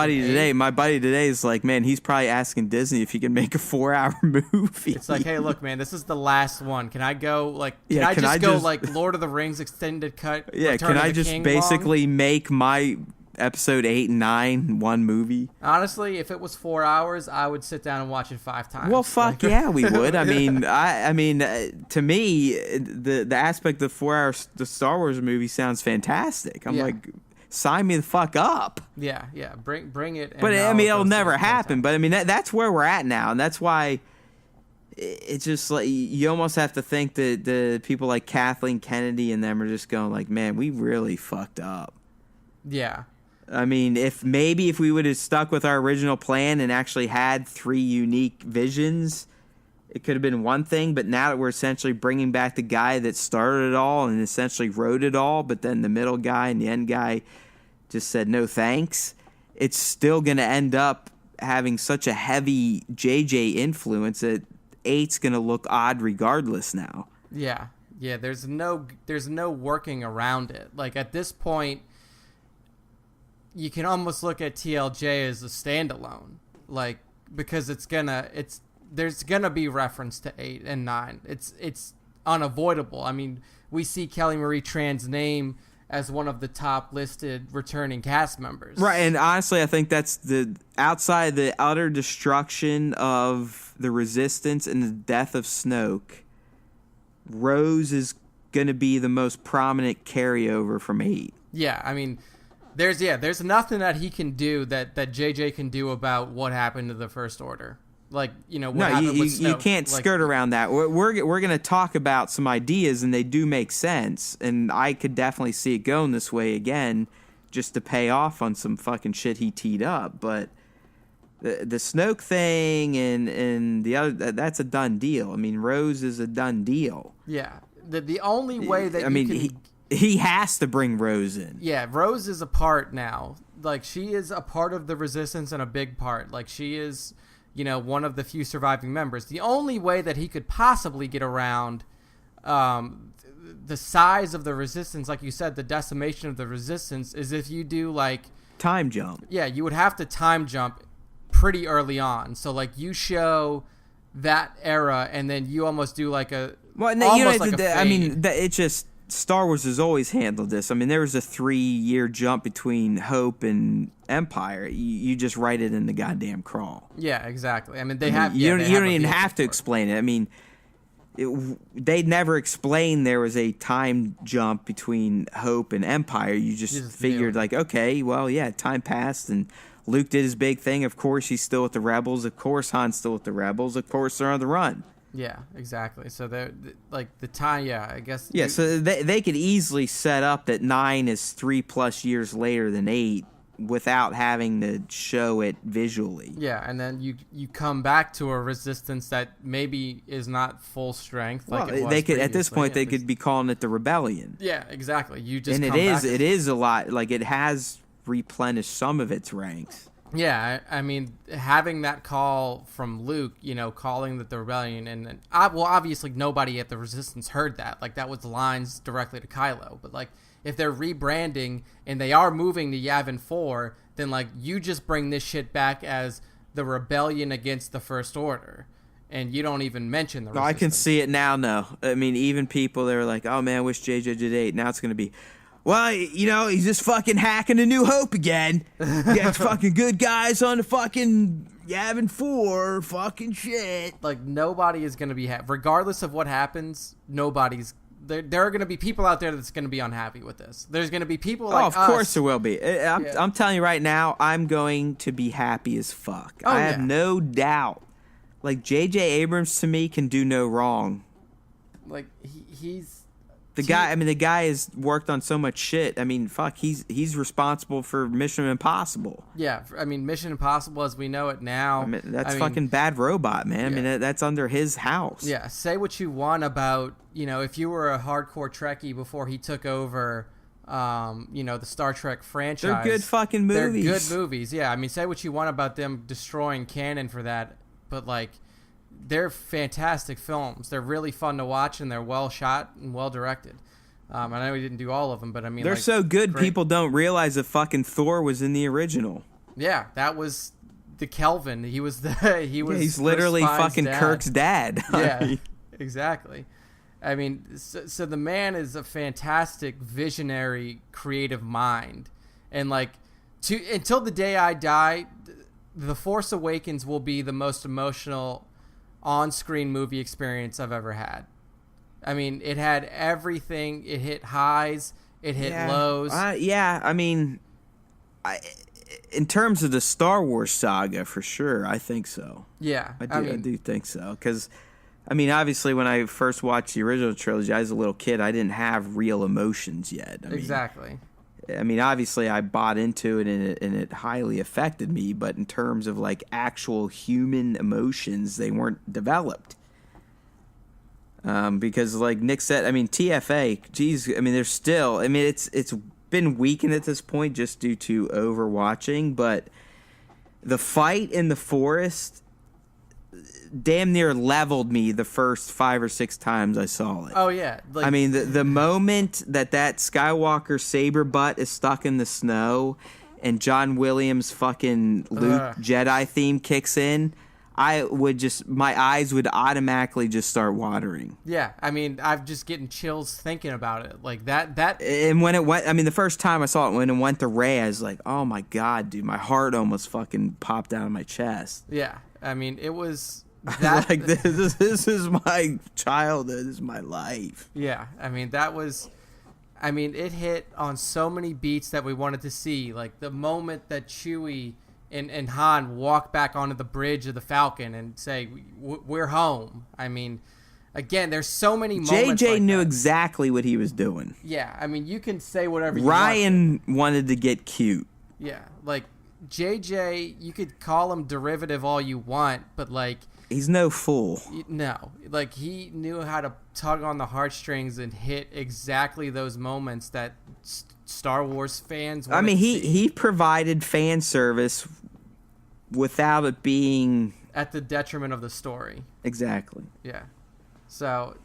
my buddy today is like, man, he's probably asking Disney if he can make a 4-hour movie. It's like, hey, look, man, this is the last one. Can I go like? Can Yeah, I can just I go just- like Lord of the Rings extended cut? Yeah, Return can of I the just King basically long? make my episode 8 and 9 one movie? Honestly, if it was 4 hours, I would sit down and watch it 5 times. Well, fuck yeah, we would. I mean, to me, the aspect of 4 hours the Star Wars movie sounds fantastic. I'm Yeah. like, sign me the fuck up. Yeah, bring it. And But I I'll mean, go it'll see never it happen. sometime. But I mean, that's where we're at now, and that's why it's just like you almost have to think that the people like Kathleen Kennedy and them are just going like, man, we really fucked up. Yeah. I mean, if we would have stuck with our original plan and actually had 3 unique visions, it could have been one thing. But now that we're essentially bringing back the guy that started it all and essentially wrote it all, but then the middle guy and the end guy just said no thanks, it's still going to end up having such a heavy JJ influence that 8's going to look odd regardless now. Yeah. There's no working around it. Like, at this point, you can almost look at TLJ as a standalone, like, because there's gonna be reference to 8 and 9. It's unavoidable. I mean, we see Kelly Marie Tran's name as one of the top listed returning cast members. Right, and honestly, I think that's outside the utter destruction of the Resistance and the death of Snoke, Rose is going to be the most prominent carryover from 8. Yeah, I mean, there's nothing that he can do that JJ can do about what happened to the First Order. Like, what happened with Snoke. You can't skirt around that. We're going to talk about some ideas, and they do make sense. And I could definitely see it going this way again, just to pay off on some fucking shit he teed up. But the Snoke thing and the other, that's a done deal. I mean, Rose is a done deal. Yeah, the only way that he has to bring Rose in. Yeah, Rose is a part now. Like, she is a part of the Resistance and a big part. Like, she is, one of the few surviving members. The only way that he could possibly get around the size of the Resistance, like you said, the decimation of the Resistance, is if you do, like... time jump. Yeah, you would have to time jump pretty early on. So, like, you show that era, and then you almost do, like, a... Well, I mean, it's just... Star Wars has always handled this. I mean, there was a 3-year jump between Hope and Empire. You just write it in the goddamn crawl. Yeah, exactly. I mean, they have. You don't even have to explain it. I mean, they never explained there was a time jump between Hope and Empire. You just figured like, okay, well, yeah, time passed and Luke did his big thing. Of course, he's still with the Rebels. Of course, Han's still with the Rebels. Of course, they're on the run. Yeah, exactly. So they're like the time. Yeah, I guess. Yeah, so they could easily set up that 9 is 3+ years later than 8 without having to show it visually. Yeah, and then you come back to a Resistance that maybe is not full strength. Like it was they could at this point previously, they could be calling it the Rebellion. Yeah, exactly. You just and it is a lot like it has replenished some of its ranks. Yeah, I mean, having that call from Luke, calling the rebellion, and well, obviously nobody at the Resistance heard that. Like, that was lines directly to Kylo. But, like, if they're rebranding and they are moving to Yavin 4, then, like, you just bring this shit back as the rebellion against the First Order. And you don't even mention the Resistance. I can see it now, no. I mean, even people, they were like, oh, man, I wish JJ did 8. Now it's going to be... Well, he's just fucking hacking A New Hope again. Got fucking good guys on the fucking Yavin 4, fucking shit. Like, nobody is going to be happy. Regardless of what happens, nobody's... There are going to be people out there that's going to be unhappy with this. There's going to be people like us. Oh, of course there will be. I'm telling you right now, I'm going to be happy as fuck. I have no doubt. Like, J.J. Abrams, to me, can do no wrong. Like, he's... The guy has worked on so much shit. I mean, fuck, he's responsible for Mission Impossible. Yeah, I mean, Mission Impossible as we know it now. That's fucking Bad Robot, man. Yeah. I mean, that's under his house. Yeah, say what you want about, if you were a hardcore Trekkie before he took over, the Star Trek franchise. They're good fucking movies. They're good movies, yeah. I mean, say what you want about them destroying canon for that, but, like, they're fantastic films. They're really fun to watch, and they're well shot and well directed. I know we didn't do all of them, but I mean, they're so good. Great. People don't realize that fucking Thor was in the original. Yeah, that was the Kelvin. He was he's literally fucking dad. Kirk's dad. Yeah, exactly. I mean, so the man is a fantastic, visionary, creative mind, and like until the day I die, The Force Awakens will be the most emotional on-screen movie experience I've ever had. I mean, it had everything. It hit highs. It hit lows. I mean, in terms of the Star Wars saga, for sure, I think so. Yeah. I do think so. Because, I mean, obviously, when I first watched the original trilogy, I was a little kid. I didn't have real emotions yet. Exactly. I mean, obviously, I bought into it, and it highly affected me. But in terms of, like, actual human emotions, they weren't developed. Because, like Nick said, I mean, TFA, geez, I mean, there's still... I mean, it's been weakened at this point just due to overwatching. But the fight in the forest damn near leveled me the first 5 or 6 times I saw it. Oh, yeah. Like, I mean, the moment that Skywalker saber butt is stuck in the snow and John Williams' fucking Luke Jedi theme kicks in, my eyes would automatically just start watering. Yeah, I mean, I'm just getting chills thinking about it. Like that. And when it went, I mean, the first time I saw it, when it went to Rey, I was like, oh my God, dude, my heart almost fucking popped out of my chest. Yeah, I mean, it was... That, like this is my childhood, this is my life. Yeah, I mean it hit on so many beats that we wanted to see. Like the moment that Chewie and Han walk back onto the bridge of the Falcon and say we're home. I mean, again, there's so many moments. JJ like knew that. Exactly what he was doing. Yeah, I mean, you can say whatever. Ryan wanted to get cute. Yeah, like JJ, you could call him derivative all you want, but like. He's no fool. No. Like, he knew how to tug on the heartstrings and hit exactly those moments that Star Wars fans wanted to see. He provided fan service without it being... At the detriment of the story. Exactly. Yeah. So,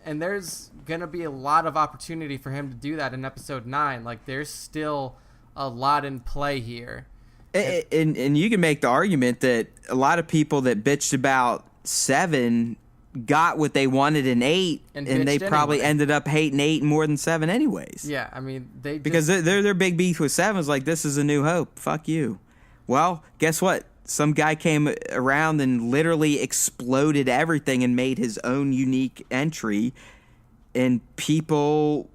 and there's going to be a lot of opportunity for him to do that in Episode 9. Like, there's still a lot in play here. And you can make the argument that a lot of people that bitched about 7 got what they wanted in 8, and they probably ended up hating 8 more than 7 anyways. Yeah, I mean, because their big beef with 7 was like, this is A New Hope. Fuck you. Well, guess what? Some guy came around and literally exploded everything and made his own unique entry, and people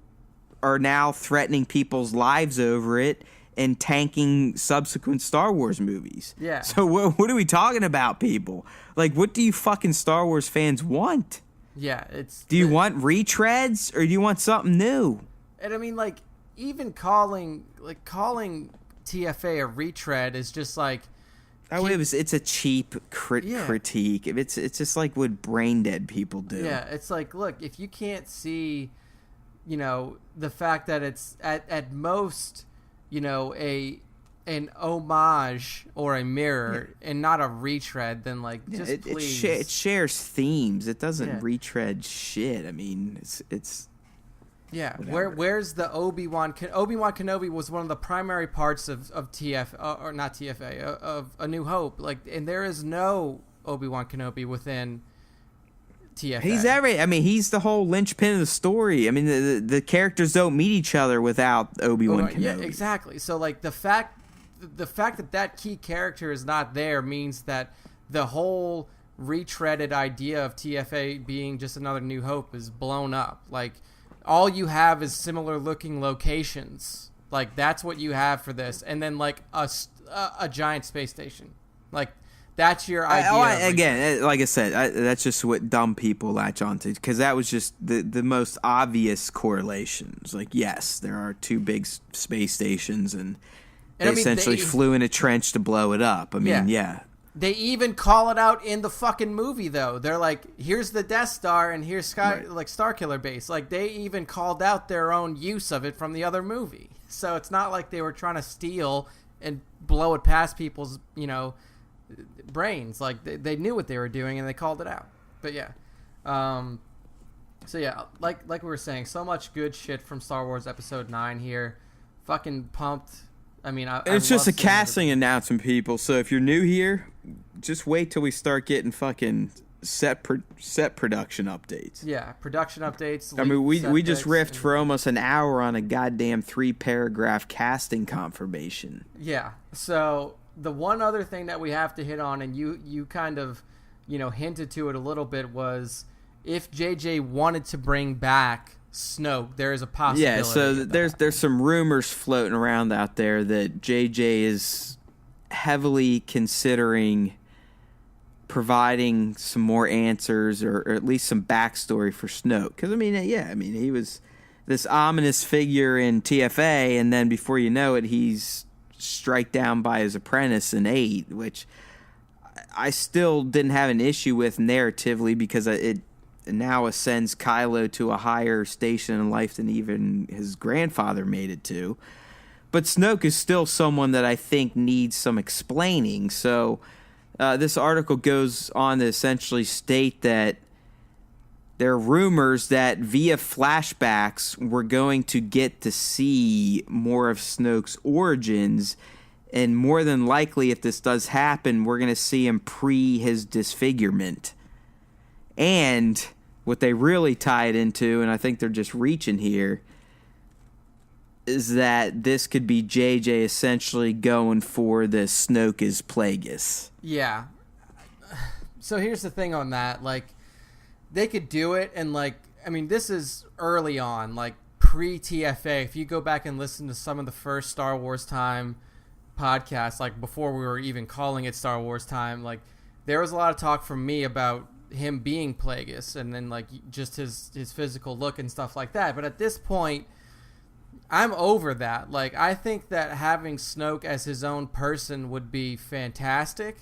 are now threatening people's lives over it and tanking subsequent Star Wars movies. Yeah. So what are we talking about, people? Like, what do you fucking Star Wars fans want? Yeah, Do you want retreads or do you want something new? And I mean, like, even calling TFA a retread is just like... It's a cheap critique. It's just like what brain dead people do. Yeah, it's like, look, if you can't see, the fact that it's at most... a an homage or a mirror and not a retread, then like just please. It shares themes. It doesn't retread shit. I mean, it's yeah. Where's the Obi-Wan Kenobi was one of the primary parts of TF or not TFA of A New Hope. Like, and there is no Obi-Wan Kenobi within TFA. He's the whole linchpin of the story. I mean, the characters don't meet each other without Obi-Wan Kenobi. Yeah, exactly. So like the fact that key character is not there means that the whole retreaded idea of TFA being just another New Hope is blown up. Like, all you have is similar looking locations. Like, that's what you have for this, and then like a giant space station. Like, that's your idea. Again, like I said, that's just what dumb people latch onto, because that was just the most obvious correlations. Like, yes, there are two big space stations, and they essentially flew in a trench to blow it up. I mean, yeah. They even call it out in the fucking movie, though. They're like, here's the Death Star, and here's Starkiller Base. Like, they even called out their own use of it from the other movie. So it's not like they were trying to steal and blow it past people's, brains. Like, they knew what they were doing, and they called it out. But yeah. So yeah, like we were saying, so much good shit from Star Wars Episode 9 here. Fucking pumped. I mean, it's just a casting announcement, people. So if you're new here, just wait till we start getting fucking set production updates. Yeah, production updates. I mean, we just riffed for almost an hour on a goddamn 3-paragraph casting confirmation. Yeah. So the one other thing that we have to hit on, and you kind of, hinted to it a little bit, was if JJ wanted to bring back Snoke, there is a possibility. Yeah, so there's some rumors floating around out there that JJ is heavily considering providing some more answers or at least some backstory for Snoke. Because, he was this ominous figure in TFA, and then before you know it, he's struck down by his apprentice in 8, which I still didn't have an issue with narratively, because it now ascends Kylo to a higher station in life than even his grandfather made it to. But Snoke is still someone that I think needs some explaining. So this article goes on to essentially state that there are rumors that via flashbacks we're going to get to see more of Snoke's origins, and more than likely, if this does happen, we're going to see him pre his disfigurement. And what they really tie it into, and I think they're just reaching here, is that this could be JJ essentially going for the Snoke is Plagueis. Yeah. So here's the thing on that. Like, they could do it, and this is early on, like pre-TFA. If you go back and listen to some of the first Star Wars Time podcasts, like before we were even calling it Star Wars Time, like there was a lot of talk from me about him being Plagueis, and then like just his physical look and stuff like that. But at this point, I'm over that. Like, I think that having Snoke as his own person would be fantastic,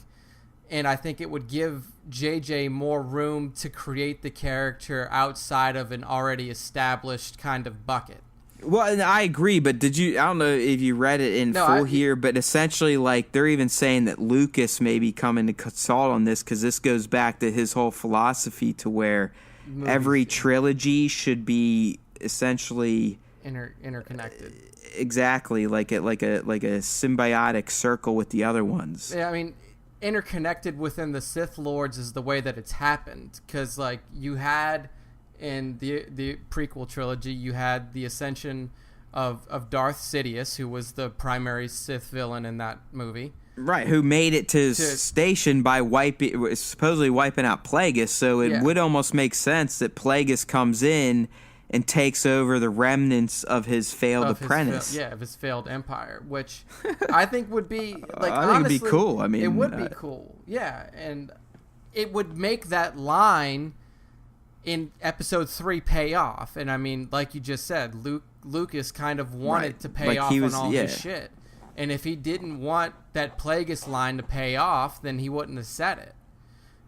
and I think it would give JJ more room to create the character outside of an already established kind of bucket. Well, and I agree, but I don't know if you read it in full here, but essentially, like, they're even saying that Lucas may be coming to consult on this, because this goes back to his whole philosophy to where every trilogy should be essentially interconnected. Exactly, like a symbiotic circle with the other ones. Yeah, I mean, interconnected within the Sith Lords is the way that it's happened, because like you had in the prequel trilogy, you had the ascension of Darth Sidious, who was the primary Sith villain in that movie. Right, who made it to his station by supposedly wiping out Plagueis, so it would almost make sense that Plagueis comes in and takes over the remnants of his failed apprentice. Of his failed empire, which I think would be, like, I think honestly, it'd be cool. I mean, it would be cool. Yeah, and it would make that line in Episode 3 pay off. And I mean, like you just said, Lucas kind of wanted to pay off on all his shit. And if he didn't want that Plagueis line to pay off, then he wouldn't have said it.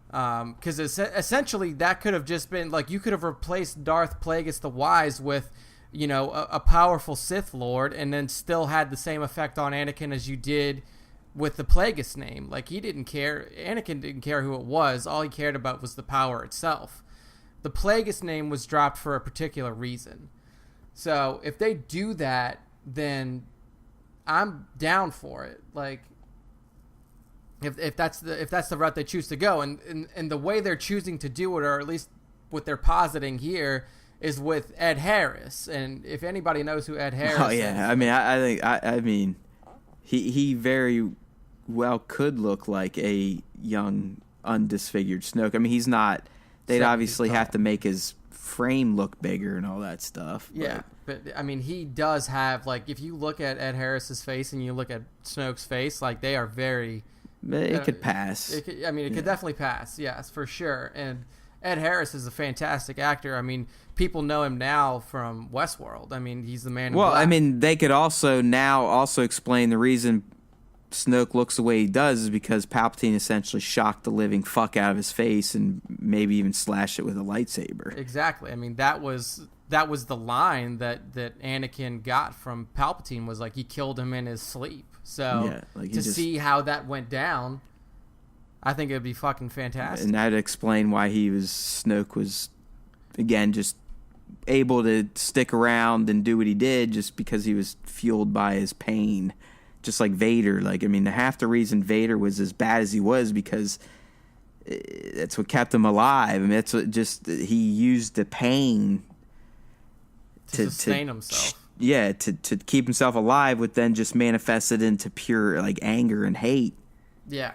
Because essentially that could have just been, like, you could have replaced Darth Plagueis the Wise with a powerful Sith Lord, and then still had the same effect on Anakin as you did with the Plagueis name. Like, he didn't care. Anakin didn't care who it was. All he cared about was the power itself. The Plagueis name was dropped for a particular reason. So if they do that, then I'm down for it. Like, if that's the route they choose to go, and the way they're choosing to do it, or at least what they're positing here, is with Ed Harris. And if anybody knows who Ed Harris is, I mean, I mean, he very well could look like a young, undisfigured Snoke. I mean, he's not. They'd obviously have to make his frame look bigger and all that stuff. Yeah, but I mean, he does have, like, if you look at Ed Harris's face and you look at Snoke's face, like, they are very. It could pass. It could definitely pass. Yes, for sure. And Ed Harris is a fantastic actor. I mean, people know him now from Westworld. I mean, he's the man in black. I mean, they could also explain the reason Snoke looks the way he does is because Palpatine essentially shocked the living fuck out of his face and maybe even slashed it with a lightsaber. Exactly. I mean, that was the line that Anakin got from Palpatine, was like, he killed him in his sleep. So see how that went down, I think it would be fucking fantastic. And that'd explain why Snoke was, again, just able to stick around and do what he did, just because he was fueled by his pain. Just like Vader. Like, I mean, half the reason Vader was as bad as he was because that's what kept him alive. I mean, that's what he used the pain to sustain himself. Yeah, to keep himself alive, would then just manifested into pure, like, anger and hate. Yeah.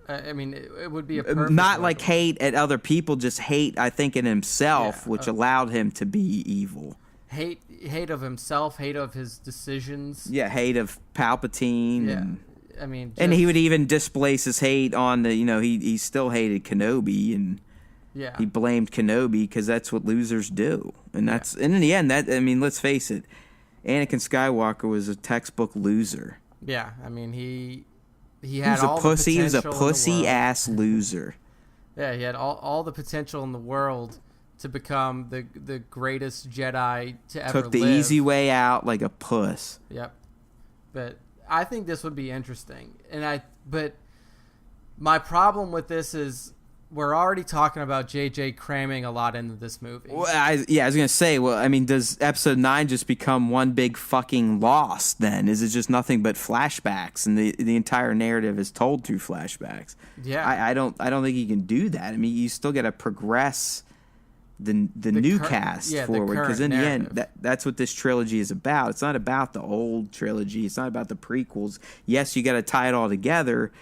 I mean, it would be a perfect not like hate at other people, just hate, I think, in himself, which allowed him to be evil. Hate of himself, hate of his decisions. Yeah, hate of Palpatine. Yeah, and, I mean, and he would even displace his hate on the, he still hated Kenobi, and he blamed Kenobi because that's what losers do. And and in the end, let's face it, Anakin Skywalker was a textbook loser. Yeah, I mean, he had all the potential. He was a pussy ass loser. Yeah, he had all the potential in the world to become the greatest Jedi to ever live. Took the easy way out like a puss. Yep. But I think this would be interesting. But my problem with this is we're already talking about JJ cramming a lot into this movie. Well, I was going to say, does episode 9 just become one big fucking loss then? Is it just nothing but flashbacks and the entire narrative is told through flashbacks? Yeah. I don't think you can do that. I mean, you still got to progress the new cast forward, because in the end, that's what this trilogy is about. It's not about the old trilogy. It's not about the prequels. Yes, you got to tie it all together.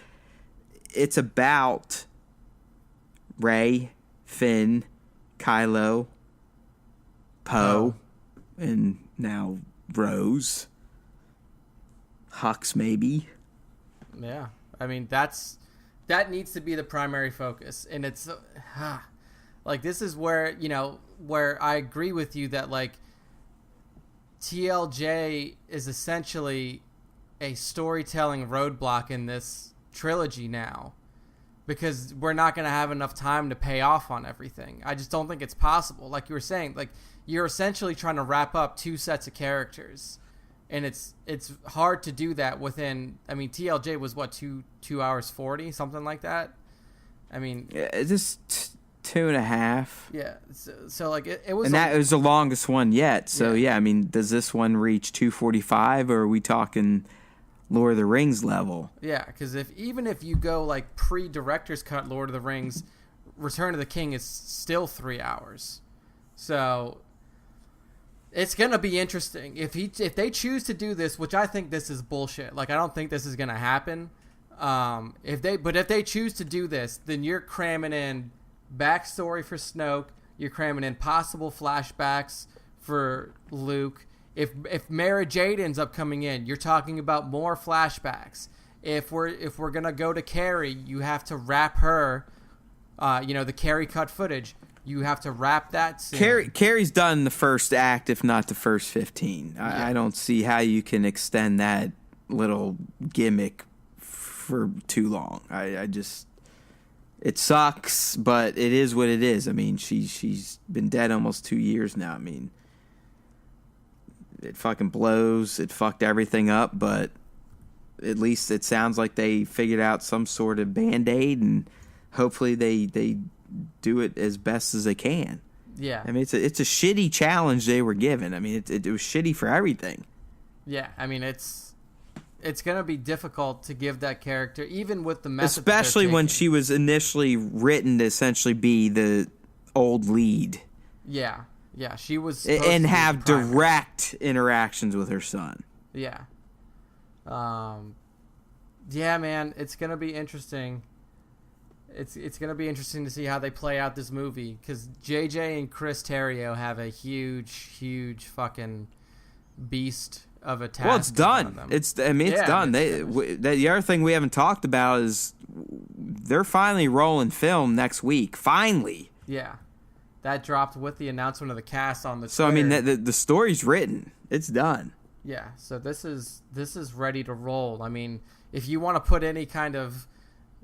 It's about Rey, Finn, Kylo, Poe, and now Rose, Hux maybe. Yeah, I mean that needs to be the primary focus, and it's like, this is where where I agree with you that, like, TLJ is essentially a storytelling roadblock in this trilogy now, because we're not going to have enough time to pay off on everything. I just don't think it's possible. Like you were saying, like, you're essentially trying to wrap up two sets of characters, and it's hard to do that within. I mean, TLJ was what, 2 hours 40, something like that. I mean, just 2.5. Yeah. So like it was, and that was the longest one yet. So yeah, I mean, does this one reach 2:45, or are we talking Lord of the Rings level? Yeah, because even if you go like pre-director's cut Lord of the Rings, Return of the King is still 3 hours. So it's gonna be interesting if they choose to do this, which I think this is bullshit. Like, I don't think this is gonna happen. If they choose to do this, then you're cramming in backstory for Snoke. You're cramming in possible flashbacks for Luke. If Mara Jade ends up coming in, you're talking about more flashbacks. If we're gonna go to Carrie, you have to wrap her. The Carrie cut footage. You have to wrap that scene. Carrie's done the first act, if not the first 15. I don't see how you can extend that little gimmick for too long. It sucks, but it is what it is. I mean, she's been dead almost 2 years now. I mean, it fucking blows. It fucked everything up, but at least it sounds like they figured out some sort of Band-Aid, and hopefully they do it as best as they can. Yeah. I mean, it's a shitty challenge they were given. I mean, it was shitty for everything. Yeah, I mean, it's going to be difficult to give that character, even with the method. Especially when she was initially written to essentially be the old lead. Yeah, she was and have direct interactions with her son. Yeah. Yeah, man, it's gonna be interesting. It's gonna be interesting to see how they play out this movie, because JJ and Chris Terrio have a huge fucking beast of a task. Well, it's done. It's done. The other thing we haven't talked about is they're finally rolling film next week. Finally. Yeah. That dropped with the announcement of the cast on the So, Twitter. I mean, the story's written. It's done. Yeah, so this is ready to roll. I mean, if you want to put any kind of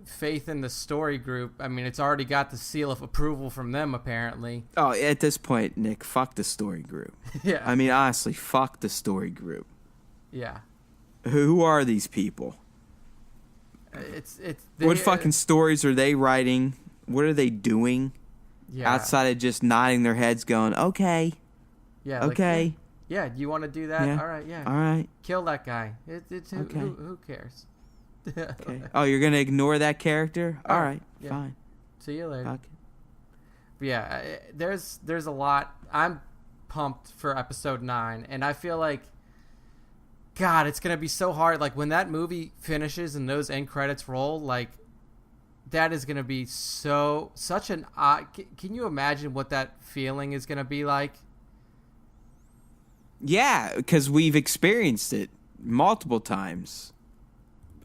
faith in the story group, I mean, it's already got the seal of approval from them, apparently. Oh, at this point, Nick, fuck the story group. Yeah. I mean, honestly, fuck the story group. Yeah. Who are these people? What fucking stories are they writing? What are they doing? Yeah. Outside of just nodding their heads going, okay. Yeah. Okay. Like, yeah, you want to do that? Yeah. All right, yeah. All right. Kill that guy. Okay. Who cares? Okay. Oh, you're going to ignore that character? All right. Yeah. Fine. See you later. Okay. Yeah, there's a lot. I'm pumped for episode 9, and I feel like, God, it's going to be so hard. Like, when that movie finishes and those end credits roll, like, that is going to be such an odd... Can you imagine what that feeling is going to be like? Yeah, because we've experienced it multiple times.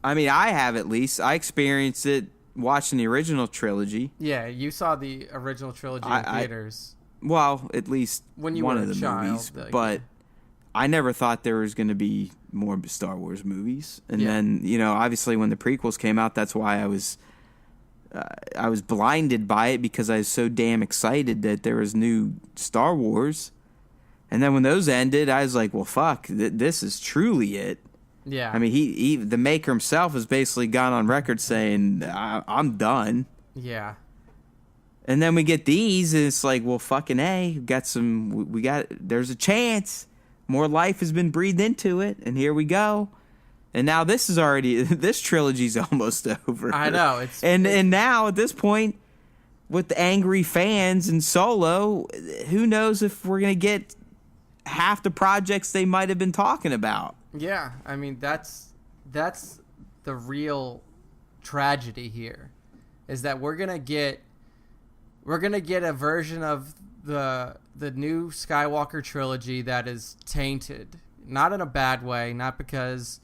I mean, I have at least. I experienced it watching the original trilogy. Yeah, you saw the original trilogy in theaters. Well, at least when you one were of a the child, movies. like, but I never thought there was going to be more Star Wars movies. And then, obviously when the prequels came out, that's why I was blinded by it, because I was so damn excited that there was new Star Wars. And then when those ended, I was like, well, fuck, this is truly it. Yeah. I mean, he the maker himself has basically gone on record saying, I'm done. Yeah. And then we get these, and it's like, well, fucking A, there's a chance. More life has been breathed into it, and here we go. And now this trilogy's almost over. I know. And now, at this point, with the angry fans and Solo, who knows if we're going to get half the projects they might have been talking about. Yeah, I mean, that's the real tragedy here, is that we're gonna get a version of the new Skywalker trilogy that is tainted, not in a bad way, not because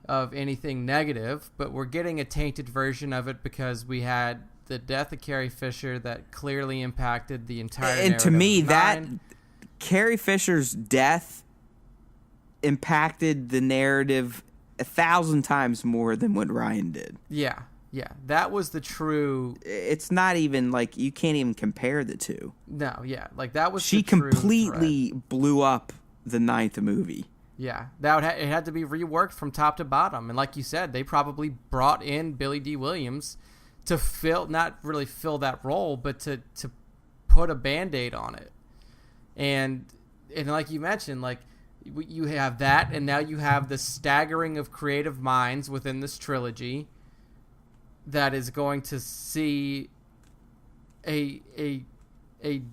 of anything negative, but we're getting a tainted version of it because we had the death of Carrie Fisher that clearly impacted the entire narrative. And to me, of that 9. Carrie Fisher's death impacted the narrative 1,000 times more than what Ryan did. Yeah, that was the true. It's not even like you can't even compare the two. No, yeah, like that was. She the true completely threat. blew up the 9th movie. Yeah, it had to be reworked from top to bottom, and like you said, they probably brought in Billy D. Williams to not really fill that role, but to put a Band-Aid on it. And like you mentioned, like you have that, and now you have the staggering of creative minds within this trilogy that is going to see a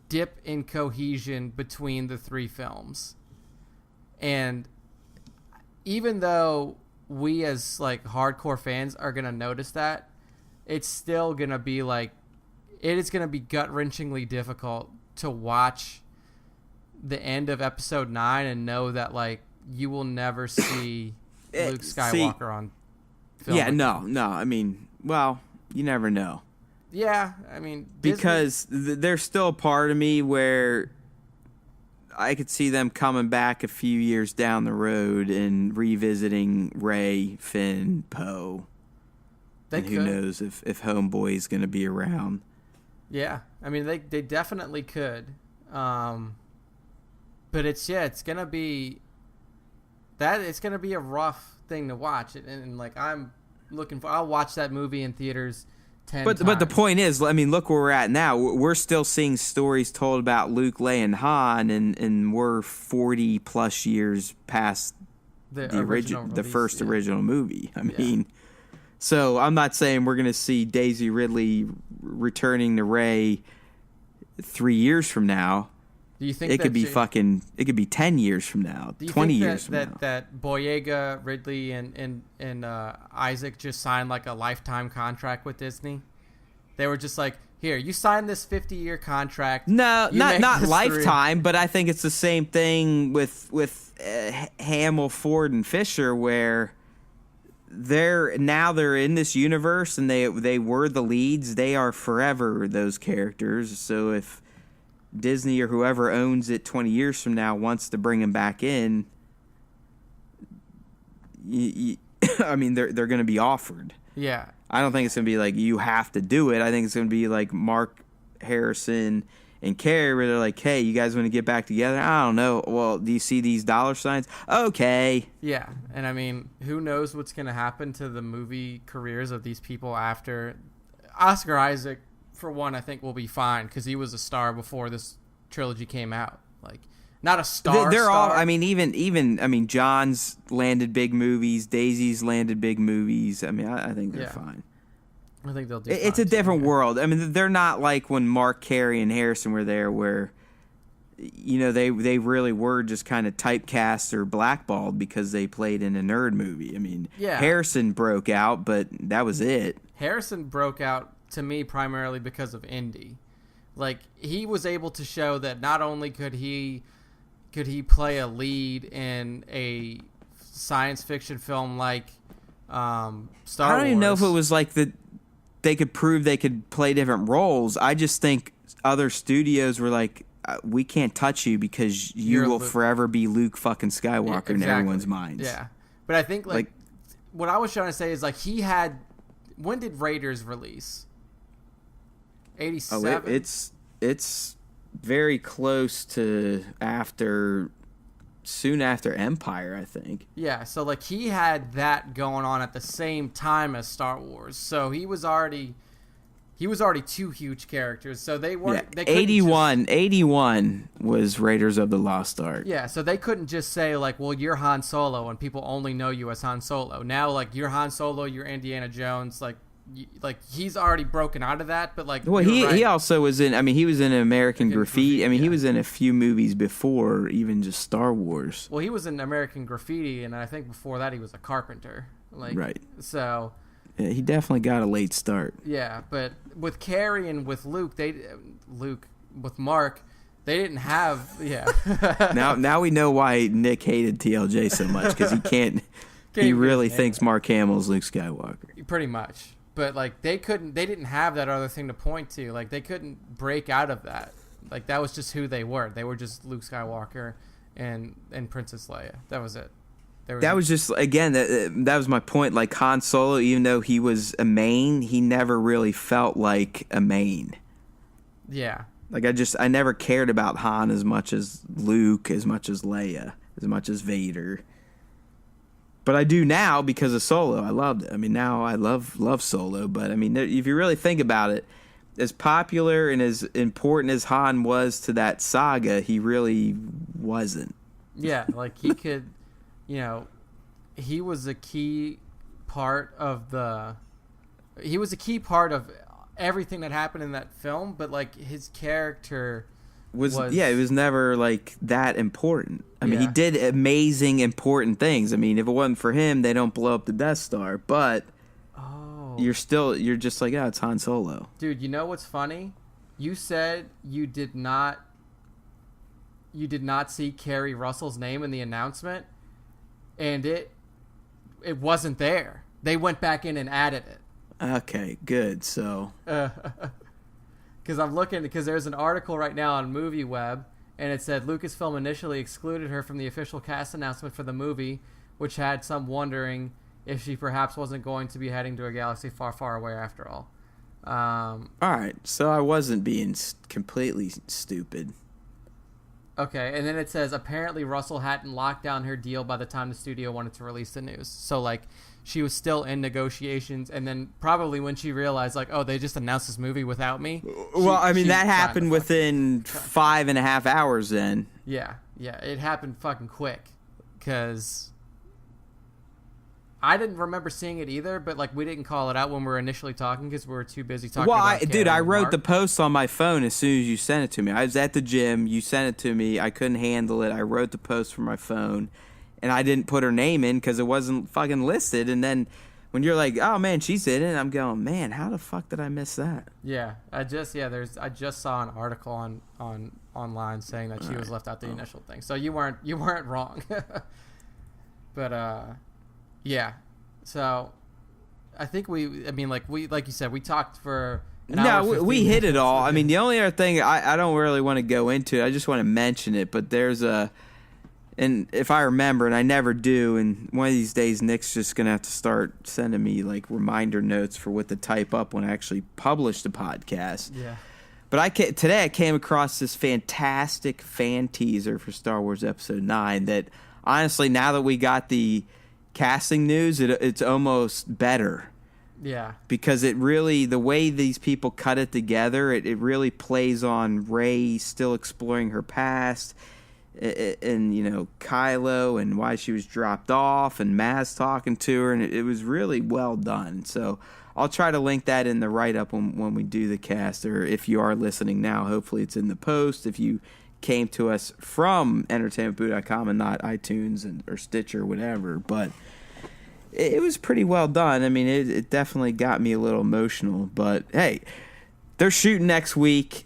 dip in cohesion between the three films. And even though we as like hardcore fans are going to notice that, it's still going to be like, it is going to be gut-wrenchingly difficult to watch the end of episode 9 and know that like you will never see Luke Skywalker on film. Yeah, no. I mean, well, you never know. Yeah, I mean, because there's still a part of me where I could see them coming back a few years down the road and revisiting Rey, Finn, Poe. And who knows if Homeboy is going to be around. Yeah, I mean, they definitely could. But it's going to be that it's gonna be a rough thing to watch, and like I'll watch that movie in theaters 10 times. But the point is, I mean, look where we're at now. We're still seeing stories told about Luke, Leia, and Han, and we're 40 plus years past the first original movie. I mean, so I'm not saying we're gonna see Daisy Ridley returning to Rey 3 years from now. Do you think it could be 10 years from now, 20 years from now? That Boyega, Ridley, and Isaac just signed like a lifetime contract with Disney? They were just like, here, you signed this 50-year contract. No, not lifetime, but I think it's the same thing with Hamill, Ford, and Fisher, where they're in this universe and they were the leads. They are forever those characters. So if Disney or whoever owns it 20 years from now wants to bring him back in, I mean, they're going to be offered. Yeah. I don't think it's going to be like, you have to do it. I think it's going to be like Mark Harrison and Carrie, where they're like, hey, you guys want to get back together? I don't know. Well, do you see these dollar signs? Okay. Yeah. And I mean, who knows what's going to happen to the movie careers of these people after. Oscar Isaac, for one, I think will be fine because he was a star before this trilogy came out. Like, not a star. They're all. I mean, even John's landed big movies. Daisy's landed big movies. I mean, I think they're fine. I think they'll do. It's a different world. I mean, they're not like when Mark, Carey, and Harrison were there, where they really were just kind of typecast or blackballed because they played in a nerd movie. I mean, Harrison broke out, but that was it. Harrison broke out to me primarily because of Indy. Like, he was able to show that not only could he play a lead in a science fiction film like Star Wars. I don't even know if it was like that they could prove they could play different roles. I just think other studios were like, we can't touch you because you will forever be Luke fucking Skywalker in everyone's minds. Yeah. But I think like what I was trying to say is like when did Raiders release? 87? Oh, it's very close to soon after Empire, I think. Yeah, so like he had that going on at the same time as Star Wars. So he was already two huge characters. So they weren't. Yeah, 81 was Raiders of the Lost Ark. Yeah, so they couldn't just say like, well, you're Han Solo, and people only know you as Han Solo. Now, like, you're Han Solo, you're Indiana Jones, like he's already broken out of that, but like, well, he also was in. I mean, he was in American Graffiti. I mean, he was in a few movies before even just Star Wars. Well, he was in American Graffiti, and I think before that he was a carpenter. Like, right. So, yeah, he definitely got a late start. Yeah, but with Carrie and with Luke, with Mark, they didn't have. Yeah. now we know why Nick hated TLJ so much, because he can't. He really thinks Mark Hamill's Luke Skywalker. Pretty much. But like they didn't have that other thing to point to. Like they couldn't break out of that. Like that was just who they were. They were just Luke Skywalker and Princess Leia. That was it. That was just, again, that was my point. Like Han Solo, even though he was a main, he never really felt like a main. Yeah. Like I never cared about Han as much as Luke, as much as Leia, as much as Vader. But I do now because of Solo. I loved it. I mean, now I love Solo. But I mean, if you really think about it, as popular and as important as Han was to that saga, he really wasn't. Yeah, like he could, he was a key part of everything that happened in that film. But like his character it was never like that important. I mean, he did amazing, important things. I mean, if it wasn't for him, they don't blow up the Death Star. But you're just like, it's Han Solo. Dude, you know what's funny? You said you did not see Kerry Russell's name in the announcement, and it wasn't there. They went back in and added it. Okay, good. So, because I'm looking, because there's an article right now on MovieWeb. And it said Lucasfilm initially excluded her from the official cast announcement for the movie, which had some wondering if she perhaps wasn't going to be heading to a galaxy far, far away after all. All right, so I wasn't being completely stupid. Okay, and then it says apparently Russell hadn't locked down her deal by the time the studio wanted to release the news. So like she was still in negotiations, and then probably when she realized like, oh, they just announced this movie without me. Well, I mean that happened within 5.5 hours. Then yeah, it happened fucking quick, because I didn't remember seeing it either, but like we didn't call it out when we were initially talking because we were too busy talking. Well, I wrote the post on my phone as soon as you sent it to me. I was at the gym, you sent it to me, I couldn't handle it. I wrote the post from my phone, and I didn't put her name in because it wasn't fucking listed. And then when you're like, "Oh man, she's in it," I'm going, "Man, how the fuck did I miss that?" Yeah, I just saw an article on online saying that she was left out the initial thing. So you weren't wrong, but yeah, so I think like you said, we talked for an hour. No, we hit it all. I mean, the only other thing I don't really want to go into, I just want to mention it, but there's and if I remember, and I never do, and one of these days Nick's just going to have to start sending me like reminder notes for what to type up when I actually publish the podcast. Yeah. But today I came across this fantastic fan teaser for Star Wars Episode 9 that honestly, now that we got the casting news, it's almost better. Yeah. Because it really, the way these people cut it together, it really plays on Rey still exploring her past, and Kylo and why she was dropped off, and Maz talking to her, and it was really well done. So I'll try to link that in the write-up when we do the cast, or if you are listening now, hopefully it's in the post. If you came to us from entertainmentboo.com and not iTunes or Stitcher or whatever, but it was pretty well done. I mean, it definitely got me a little emotional, but hey, they're shooting next week.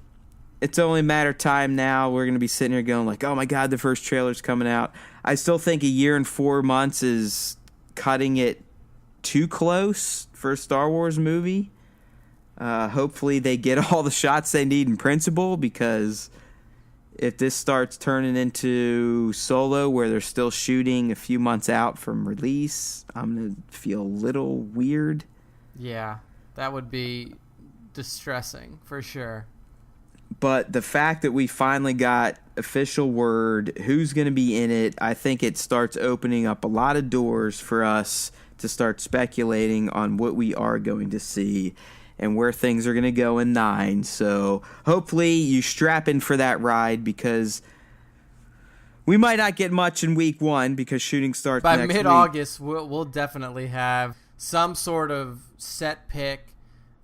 It's only a matter of time now. We're going to be sitting here going like, oh my God, the first trailer's coming out. I still think a year and 4 months is cutting it too close for a Star Wars movie. Hopefully they get all the shots they need in principle, because if this starts turning into Solo, where they're still shooting a few months out from release, I'm going to feel a little weird. Yeah, that would be distressing for sure. But the fact that we finally got official word who's going to be in it, I think it starts opening up a lot of doors for us to start speculating on what we are going to see and where things are going to go in 9. So hopefully you strap in for that ride, because we might not get much in week 1 because shooting starts by next mid-August. We'll definitely have some sort of set pick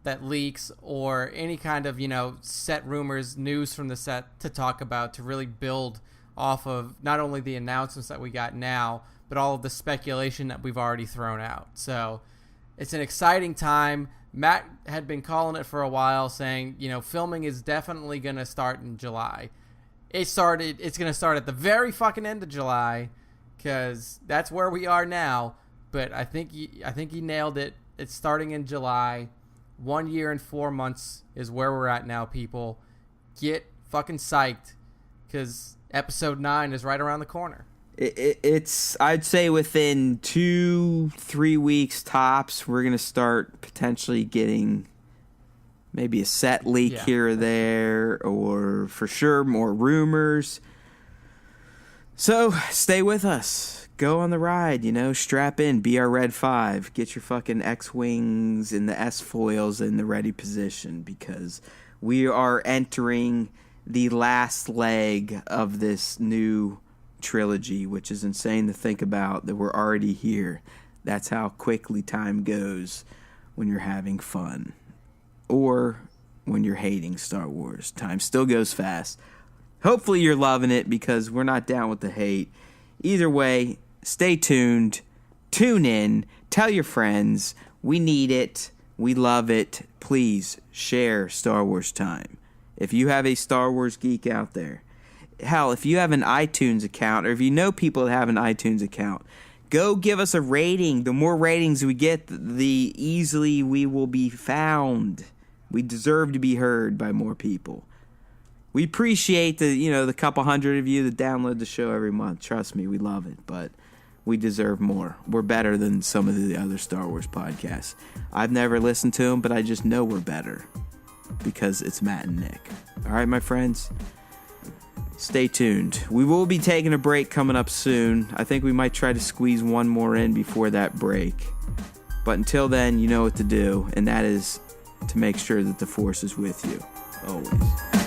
that leaks, or any kind of set rumors, news from the set to talk about, to really build off of not only the announcements that we got now, but all of the speculation that we've already thrown out. So it's an exciting time. Matt had been calling it for a while, saying, filming is definitely going to start in July. It's going to start at the very fucking end of July, because that's where we are now. But I think he nailed it. It's starting in July. 1 year and 4 months is where we're at now, people. Get fucking psyched, because Episode 9 is right around the corner. It's, I'd say within 2-3 weeks tops, we're going to start potentially getting maybe a set leak here or there, or for sure more rumors. So stay with us. Go on the ride, strap in, be our Red 5, get your fucking X-Wings and the S-foils in the ready position, because we are entering the last leg of this new trilogy, which is insane to think about, that we're already here. That's how quickly time goes when you're having fun, or when you're hating Star Wars. Time still goes fast. Hopefully you're loving it, because we're not down with the hate. Either way, stay tuned, tune in, tell your friends. We need it. We love it. Please share Star Wars Time. If you have a Star Wars geek out there, hell, if you have an iTunes account, or if you know people that have an iTunes account, go give us a rating. The more ratings we get, the easily we will be found. We deserve to be heard by more people. We appreciate the couple hundred of you that download the show every month. Trust me, we love it, but we deserve more. We're better than some of the other Star Wars podcasts. I've never listened to them, but I just know we're better, because it's Matt and Nick. All right, my friends? Stay tuned. We will be taking a break coming up soon. I think we might try to squeeze one more in before that break. But until then, you know what to do, and that is to make sure that the Force is with you, always.